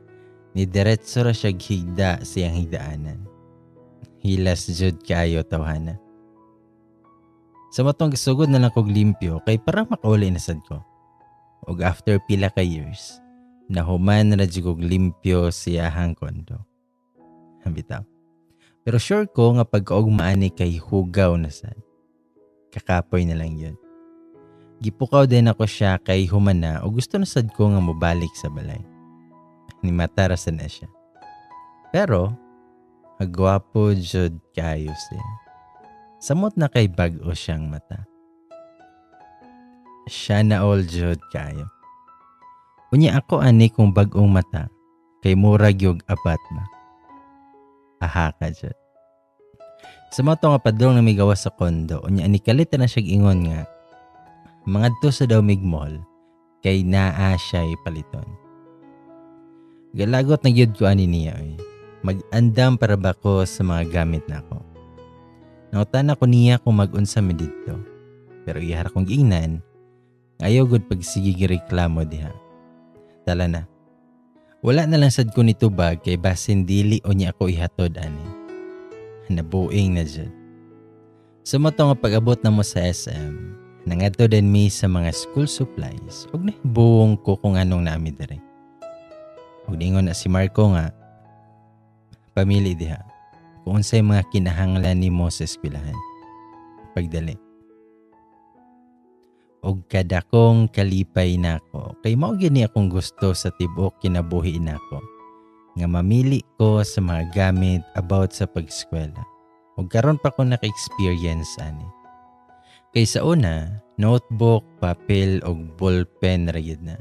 ni diretso ra siya higda siyang higdaanan. Hilas jud kaayo tawhana. Sa matong kasugod na lang kog limpyo kay para makauli na sad ko. Og after pila ka years, nahuman na jud kog limpyo siyahang kondo. Bitaw. Pero sure ko nga pagkaugmaan ni kay hugaw na sad. Kakapoy na lang yun. Gipukaw din ako siya kay humana o gusto na sad ko nga mobalik sa balay. Ni matarasan na siya. Pero, agwapo jud kayo siya. Samot na kay bag-o siyang mata. Siya na all jud kayo. Unya ako ani kung bag-ong mata kay murag yung apat ba. Aha ka jud. Sa mga nga padrong na may gawa sa kondo, unya anikalit na siya ingon nga, mangadto sa daw mig mall, kay naa siya ipaliton. Galagot na gyud ko ani niya, mag-andam para ba ko sa mga gamit na ako. Nautan ako niya kung mag-unsa mi dito, pero ihar kong giingnan, ayaw gud pagsigi gireklamo diha. Tala na. Wala na lang sad ko nito bag kay basin dili o niya ako ihatod ani. Nabuing na jud. Sumato nga pag-abot na mo sa SM, nangadto din mi sa mga school supplies ug nahibuong ko kung anong naami dire. Ug ningon na si Marco nga, pamili diha kung unsay mga kinahanglan nimo sa eskwelahan. Pagdali. Og kada kong kalipay nako kay mao gini akong gusto sa tibok kinabuhi nako nga mamili ko sa mga gamit about sa pag-eskwela. Og karon pa ko naka-experience ani. Kay sa una, notebook, papel og ballpen ra gyud na.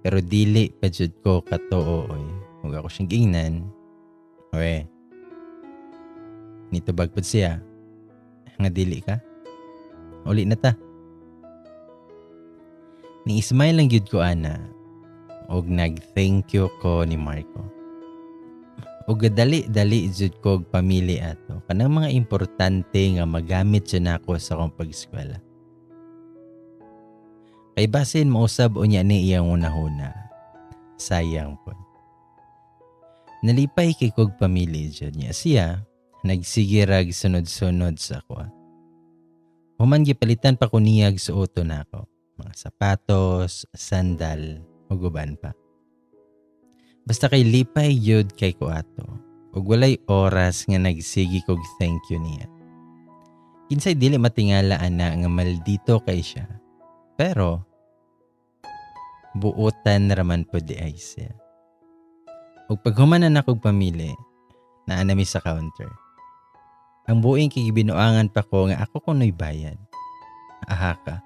Pero dili pa jud ko katuo oy. Ug ako siyang giingnan. Nitubag pud siya. nga dili ka. Uli na ta. Ni Ismail lang gyud ko ana og nag-thank you ko ni Marco. Og dali-dali jud ko og pamili ato kanang mga importante nga magamit siya nako sa akong pag-eskwela. Kay basin mausab unya ni iyang unahuna. Sayang po. Nalipay kay kog pamili jud niya siya nagsigirag sunod-sunod sa ako. Human gipalitan pa ko niyag suoto nako. Mga sapatos, sandal, ug uban pa. Basta kay lipay yun kay ko ato. Ug walay oras nga nagsigi kog thank you niya. Kinsay dili matingala ana nga maldito kay siya. Pero buotan raman po di ay siya. Ug paghumanan akog pamili, naanami sa counter. Ang buing kigibinuangan pa ko nga ako kuno'y bayad. Aha ka,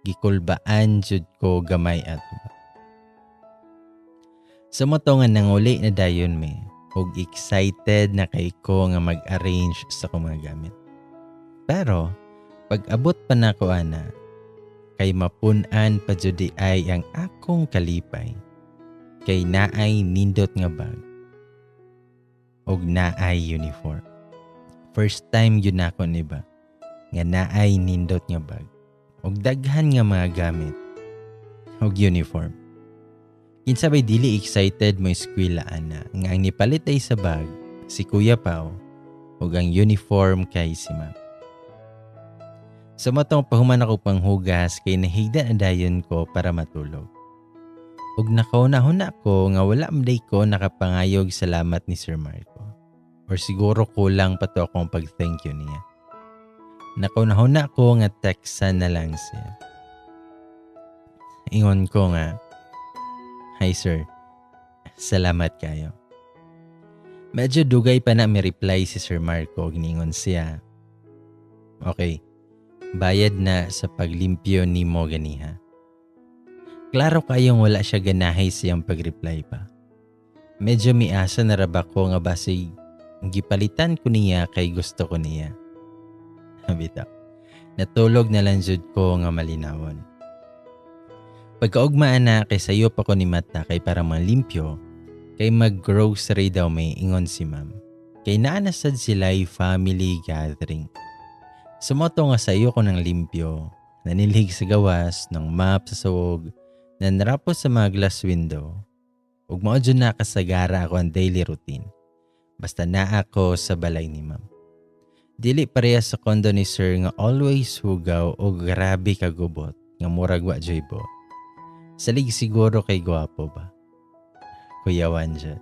gikulbaan jud ko gamay ato. Sa moto nga nanguli na dayon me, ug excited na kay ko nga mag-arrange sa kong mga gamit. Pero, pag abot pa na ko ana, kay mapunan pa jud ay ang akong kalipay. Kay naay nindot nga bag. Og naay uniform. First time yun ako niba. Nga naay nindot nga bag. Og daghan nga mga gamit. Og uniform. Kinsa bay dili excited mo eskwela ana nga ang nipalit ay sa bag si Kuya Pao ug ang uniform kay si Ma'am. Sa matong pahuman ako panghugas kay nahigda na dayon ko para matulog. Ug nakauna-huna ko nga wala maday ko nakapangayog salamat ni Sir Marco. Or siguro kulang pa to akong pag-thank you niya. Nakauna-huna ko nga textan na lang siya. Ingon ko nga, "Hi sir, salamat kayo." Medyo dugay pa na may reply si Sir Marco. Giningon siya, "Okay, bayad na sa paglimpyo ni mo ganiha." Klaro kayong wala siya ganahay siyang pag-reply pa. Medyo miasa na raba ko nga basig gipalitan ko niya kay gusto ko niya. Bitaw. Natulog na lang jud ko nga malinawon. Pagkaugmaan na kay sayo pa ko ni mata kay para malimpyo, kay mag-grocery daw may ingon si Ma'am. Kay naanasad sila'y family gathering. Sumoto nga sayo ko ng limpyo, nanilhig sa gawas, ng map sa suwog, nanrapos sa mga glass window. Ug mao jud nakasagara ako ang daily routine. Basta naa ako sa balay ni Ma'am. Dili pareha sa kondo ni Sir nga always hugaw o grabe kagubot nga murag wa joy bo. Salig siguro kay gwapo ba? Kuyawan dyan.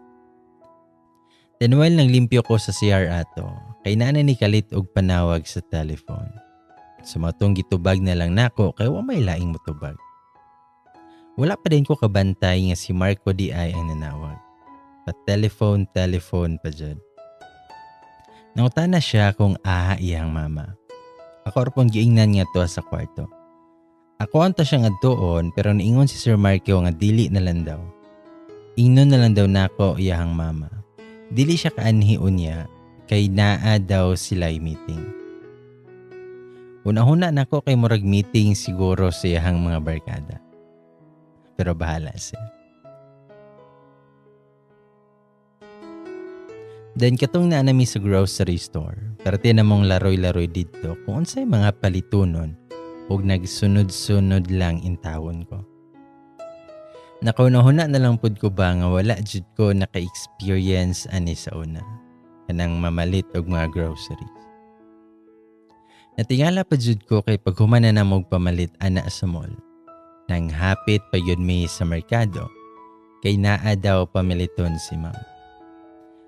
Then while nang limpyo ko sa CR ato, kay nana ni kalit og panawag sa telephone. Sumatong gitubag na lang nako kay wa may laing motubag. Wala pa din ko kabantay nga si Marco di ay ang nanawag. Pa-telephone pa dyan. Nautana siya kung aha iyang mama. Ako arpon giingnan nga to sa kwarto. Ako anta siya nga doon pero niingon si Sir Marco nga dili na lang daw. Ingnon na lang daw nako iyang mama. Dili siya kaanhiun niya kay naa daw sila'y meeting. Una-huna nako kay murag meeting siguro sa iyang mga barkada. Pero bahala siya. Then katong naanami sa grocery store, pero tinamong laroy-laroy dito kung unsay mga palitunon ug nagsunod-sunod lang intawon ko. Nakaunahuna na lang pud ko ba nga wala jud ko naka-experience ani sa una kanang mamalit og mga groceries. Natingala pa jud ko kay paghuman na namog pamalit ana sa mall. Nang hapit pa yun may sa merkado, kay naa daw pamiliton si Ma'am.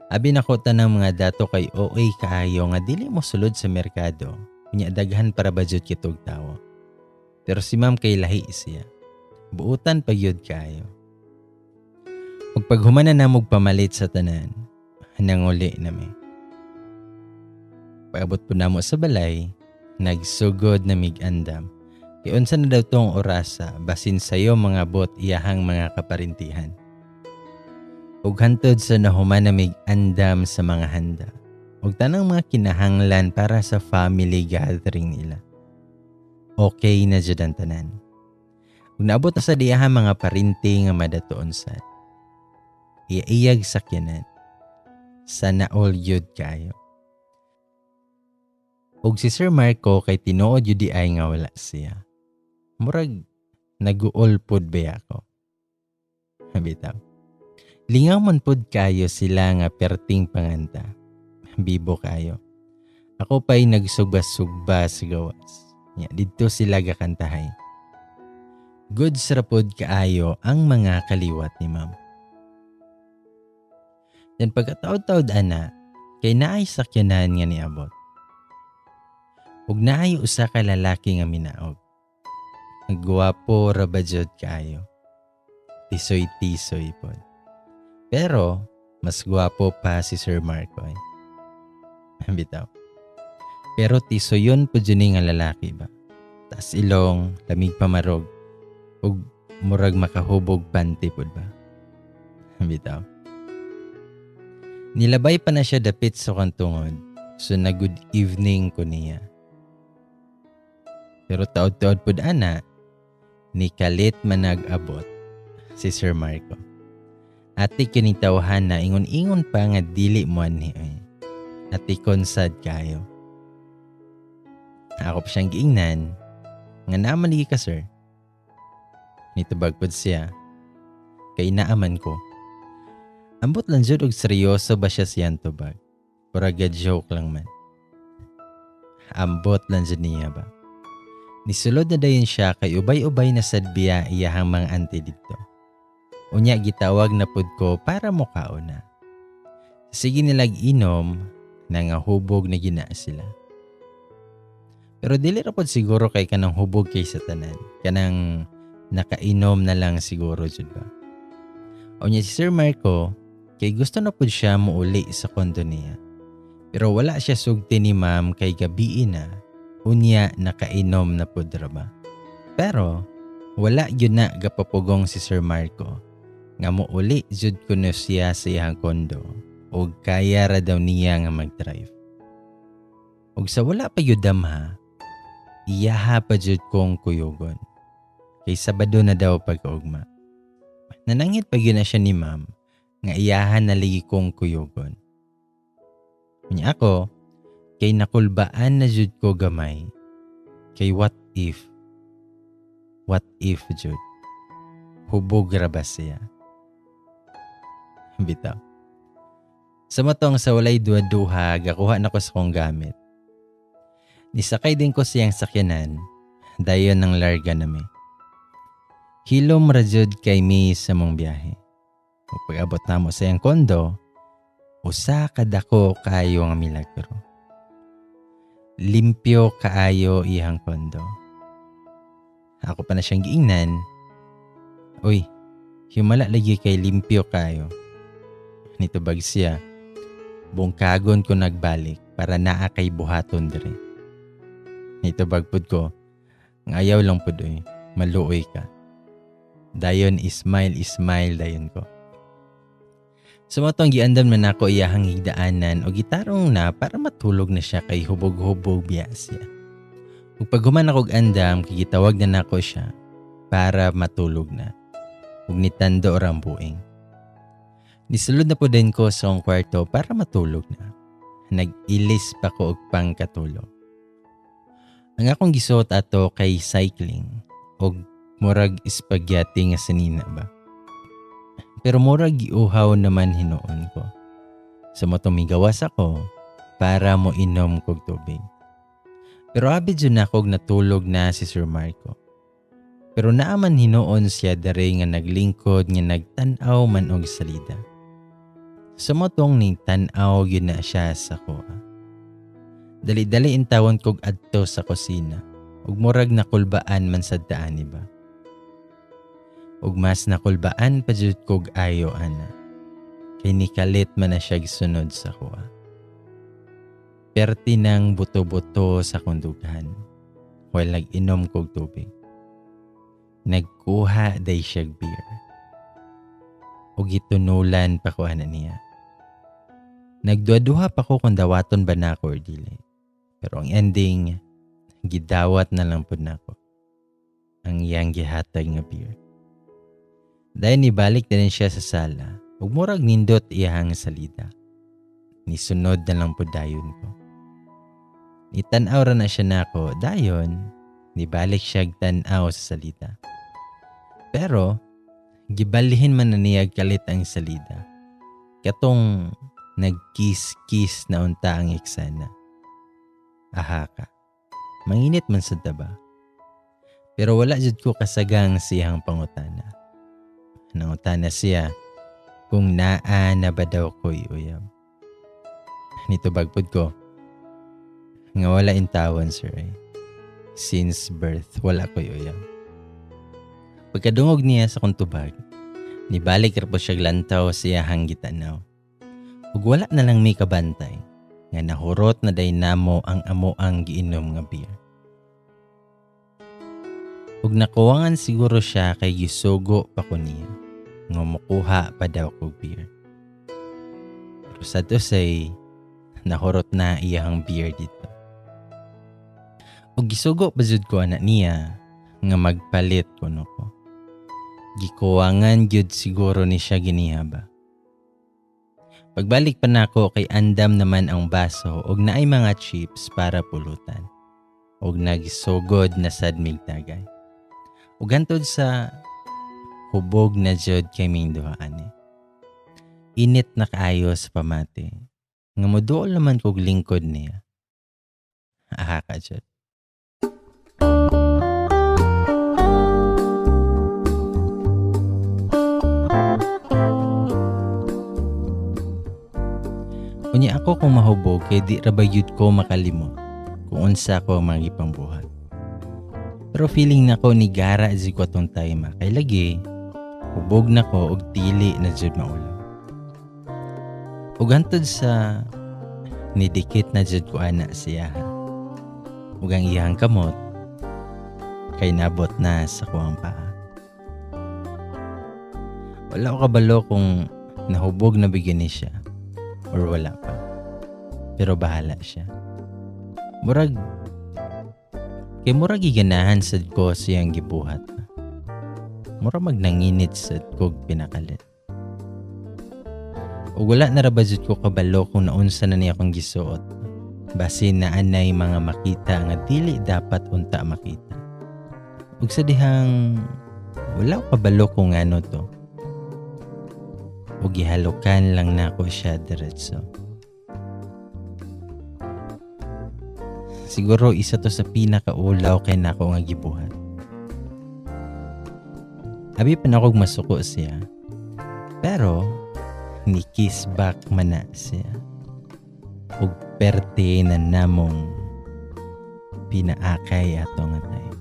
Abi nakota ng mga dato kay OA kaayo nga dili mo sulod sa merkado, kunya daghan para budget kitog tawo. Pero si Ma'am kay lahi siya. Buutan pa yun kaayo. Paghuman na namog pamalit sa tanan, nanguli na mi. Pagabot po namo sa balay, nagsugod na mig-andam. Kay unsa na daw tong orasa basin sayo mga bot iyahang mga kaparintihan. Ug hantod sa nahuman na mig-andam sa mga handa. ug tanang mga kinahanglan para sa family gathering nila. Okay na jud ang tanan. Ug naabot na sa diyahan mga parinti nga madatuon sad. Iyaiyag sakyanan. Sana all yun kayo. Ug si Sir Marco kay tinuod yun di ay nga wala siya. Murag nag-uol pod ba ako. Bitaw. Lingaw man pod kayo sila nga perting panganta. Bibo kayo. Ako pa'y nagsugba-sugba sa gawas. Dito sila gakantahay. Good sarapod kaayo ang mga kaliwat ni ma'am. Dan pagkataod-taod ana, kay naay sakyanan nga niabot. Ug naay usa ka lalaki nga minaog. Nagguwapo rabajod kaayo. Tisoy-tisoy pod. Pero, mas gwapo pa si Sir Marco. Bitaw. Pero tisoyon po dyan nga lalaki ba? Tas ilong, lamig pamarog. Ug murag makahubog panty po ba? Bitaw. Nilabay pa na siya dapit sa kantungod. So na good evening ko niya. Pero taod-taod po ana, ni kalit man nag-abot si Sir Marco. Ati kinitawhan na ingon-ingon pa nga dili mo ni ay. Ati konsad kayo. Ako pa siyang giingnan. Nga naman ligi ka sir. Nitubag pod siya. Kay naaman ko. Ambot lang jud og seryoso ba siya siyang tubag. Puraga joke lang man. Ambot lang jud niya ba. Nisulod na dayon siya kay ubay-ubay na sadbiya iyahang mga ante dito. Unya gitawag na pud ko para mukaon na. Sige nilag inom na nga hubog na gina sila. Pero dili ra pod siguro kay kanang hubog kay sa tanan. Kanang nakainom na lang siguro jud ba. Unya si Sir Marco kay gusto na pud siya muuli sa kondo niya. Pero wala siya sugti ni ma'am kay gabi na. Unya nakainom na pud ra ba. Pero wala yun na gapapugong si Sir Marco. Nga mo uli jud kuno siya sa iyang kondo o kaya ra daw niya nga mag-drive. Og sa wala pa yun damha, iyaha pa jud kong kuyugon. Kay Sabado na daw pagkaugma. Nanangit pa yun na siya ni ma'am nga iyahan na ligi kong kuyugon. Kanya ako, kay nakulbaan na jud ko gamay. Kay what if jud hubog ra ba siya? Bitaw. Sa matong sa walay duha-duha, gakuha na ko sa kong gamit. Nisakay din ko siyang sakyanan, dayon ng larga nami. Hilom ra jud kay mi sa mong biyahe. Pag-abot na mo sa iyang kondo, usa kadako kaayo nga milagro. Limpyo kaayo iyang kondo. Ako pa na siyang giingnan. Uy, himala lagi kay limpyo kayo. Nitubag siya. Bungkagon ko nagbalik para naa kay buhaton dire. Nitubag pud ko. Ngayaw lang pud oy. Maluoy ka. Dayon ismile dayon ko. Sumotong giandam na nako iyahang higdaanan o gitarong na para matulog na siya kay hubog-hubog biya siya. Ug pag human ako andam, kigitawag na nako siya para matulog na. Ug nitando orang buing. Nisulod na po din ko sa akong kwarto para matulog na. Nag-ilis pa ko og pangkatulog. Ang akong gisuot ato kay cycling og murag spaghetti nga sanina ba. Pero murag giuhaw naman hinuon ko. So motumigawas ako para mo inom kog tubig. Pero abi dyan ako natulog na si Sir Marco. Pero naaman hinuon siya dare nga naglingkod nga nagtanaw man og salida. Sumotong ning tan-aw yun na siya sa kuha. Dali-dali intawon kog adto sa kusina. Ug murag nakulbaan man sa daan ba. Ug mas nakulbaan pa jud kog ayo ana. Kay nikalit man na siya gisunod sa kuha. Perti ng buto-buto sa kundugan. While nag-inom kog tubig. Nagkuha day siya beer. Ug gitunulan pa kuha na niya. Nagduha-duha pa ko kung dawaton ba na ako or dili. Pero ang ending, gidawat na lang po na ako ang iyang gihatag nga beer. Dahil nibalik na rin siya sa sala, ug murag nindot iyang salida. Nisunod na lang po dayon ko. Nitan-aw ra na siya nako, dayon nibalik siya tan-aw sa salida. Pero gibalihin man na niya kalit ang salida. Katong nagkiss-kiss na unta ang eksena. Aha ka. Manginit man sad ba? Pero wala jud ko kasagang siyang pangutana. Nangutana siya kung naa na ba daw ko'y uyab. Nito bagpod ko. Nga wala intawan, sir. Since birth, wala ko'y uyab. Pagkadungog niya sa kong tubag, nibalik ra po siya lantaw siya hanggitanaw. Ug wala na lang may kabantay, nga nahurot na day namo ang amo ang giinom nga beer. Ug nakuwangan siguro siya kay gisugo pa ko niya, nga mukuha pa daw ko beer. Pero sa to say, nahurot na iyang beer dito. Ug gisugo pa jud ko anak niya, nga magpalit kuno ko. Gikuwangan jud siguro ni siya ginihaba. Pagbalik pa nako kay andam naman ang baso ug naay mga chips para pulutan. Ug nagisugod na sad mig tagay. Ug hantod sa hubog na jud kay ming duha ani. Init na kaayo sa pamati. Nga moduol naman kog lingkod niya. Aha ka jud. Kunya ako kung mahubog kay di ra ba yun ko makalimot kung unsa ko magipangbuhat. Pero feeling na ko ni gara zi ko atong time kay lagi hubog na ko og tili na jud maulam. Ug hantod sa nidikit na jud ko ana siya. Ug ang iyang kamot kay nabot na sa kuwang paa. Wala ko kabalo kung nahubog na bigyan ni siya or wala pa. Pero bahala siya. Murag giganahan sad ko siyang gibuhat. Murag magnanginit sad ko pinakalit. O wala na rabazit ko kabalo kung naunsa na niya akong gisuot. Basin na anay mga makita nga dili dapat unta makita. Ug sa dihang wala ko kabalo kung ano to. O gihalukan lang na ako siya diretso. Siguro isa to sa pinakaulaw kay nako nga gibuhat. Abi pa na akong masuko siya. Pero ni kiss back man na siya. Ug perte na namong pinaakay ato nga tayo.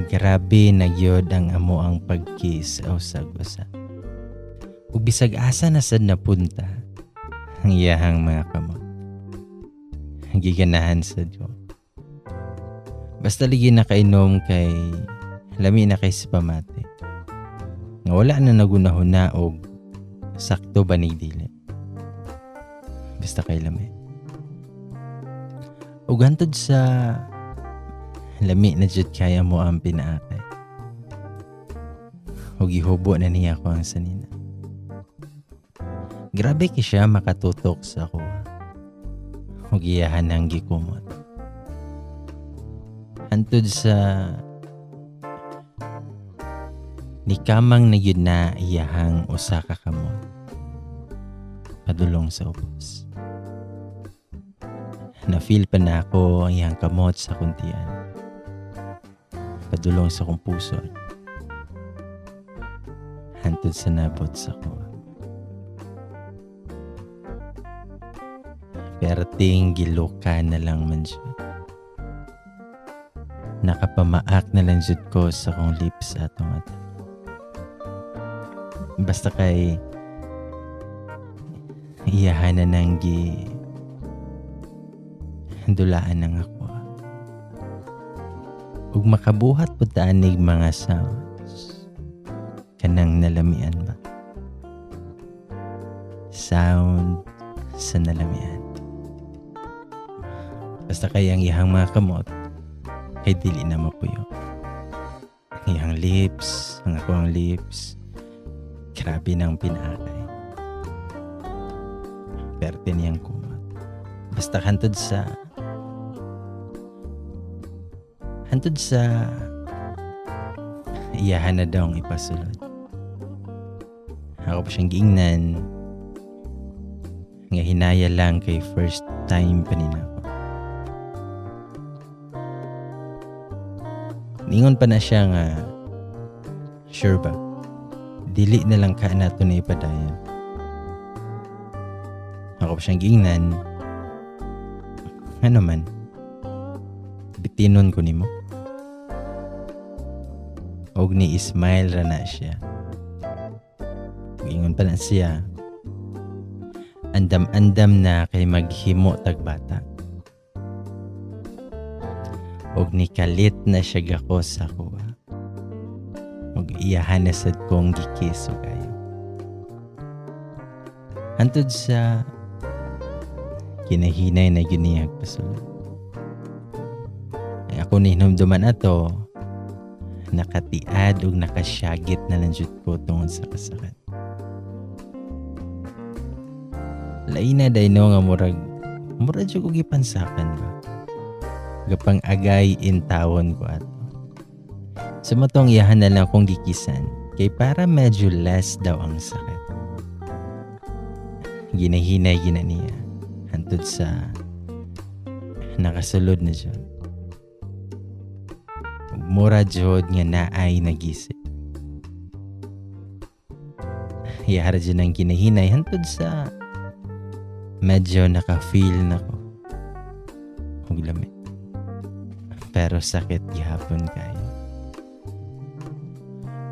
Grabe nagyod ang amo ang pagkiss usag-usag. Ug bisag asa na sad napunta ang iyahang mga kamot. Giganahan sad ko. Basta ligi nakainom kay lami na kay si pamati. Nga wala na nagunahuna og sakto ba ni dili. Basta kay lami. Ug hantod sa lami na jud kaya mo ang pinaakay. Ug gihubo na niya ko ang sanina. Grabe ki siya makatutok sa ako. Ug iyahan ang gikumot. Hantod sa nikamang na yun na iyahang usa ka kamot. Padulong sa ubos. Na-feel pa na ako ang iyang kamot sa kuntian. Padulong sa kong puso. Hantod sa nabot sa ko. Perting giluka na lang man siya. Nakapamaak na lang jud ko sa kong lips atong ata. Basta kay iyahan na nang dulaan ng ako. Ug makabuhat po taanig mga sounds. Kanang nalamian ba? Sound sa nalamian. Basta kay ang iyang mga kamot kay dili na mapuyo. Ang iyang lips, ang ako ang lips, grabe ng pinakay. Perte niyang kumot. Basta hantod sa iyahan na daw ang ipasulod. Ako pa siyang giingnan nga hinaya lang kay first time pa nina ko. Ningon pa na siya nga sure ba dili na lang ka nato na ipadayon. Ako pa siyang giingnan ano man bitinon ko nimo. Og ni smile ra na siya. Ingon pa na siya. Andam-andam na kay maghimo tagbata. Og ni kalit na siya gako sa kuha. Og iyahan na sad kong gikiso kayo. Hantod sa kinahinay na giniyag pasulod. Ay ako ni hinumduman ato nakatiad ug nakasyagit na lang jud ko tungod sa kasakit. Lain na day no nga murag jud ko gipansakan ba. Gapang agay in tawon ko ato. Sumotong iyahan na lang kong gikisan kay para medyo less daw ang sakit. Ginahinay niya hantod sa nakasulod na jud. Mura jod nga naay nagisip. Iyahara dyan ang kinahinay hantod sa medyo naka-feel na ko. Huwag lamit. Pero sakit gihapon kayo.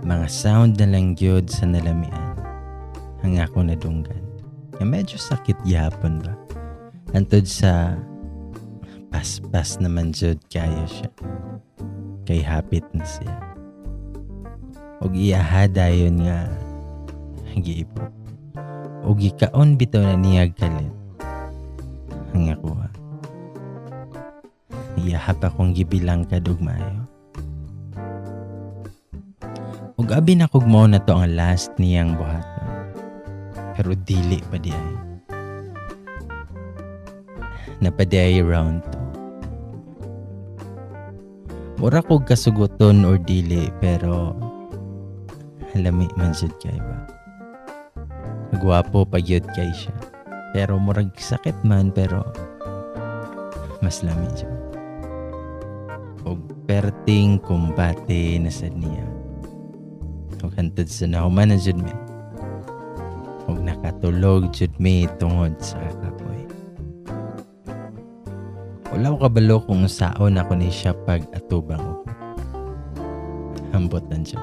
Mga sound na lang jod sa nalamian. Ang ako nadunggan. Medyo sakit gihapon ba? Hantod sa pas-pas naman jod kayo siya. Kay hapit na siya. Og iyaha dayon nga giipo. Og gikaon bitaw na niyag kalit. Ang ako ha. Iyaha pa kong gibilang kadug maayo. Og abi na kog mao na to ang last niyang buhaton. Pero dili pa di ay. Napadiay round 2. Mura kog kasuguton or dili pero lami man jud kay ba. Gwapo pa gyud kay siya. Pero murag sakit man pero mas lami jud. Og perting kumbate na sad niya. Og hantod sa nahuman na jud mi. Og nakatulog jud mi tungod sa kapoy. Wala ko kabalo kung saon ako ni siya pag atubang ko. Hambot lang siya.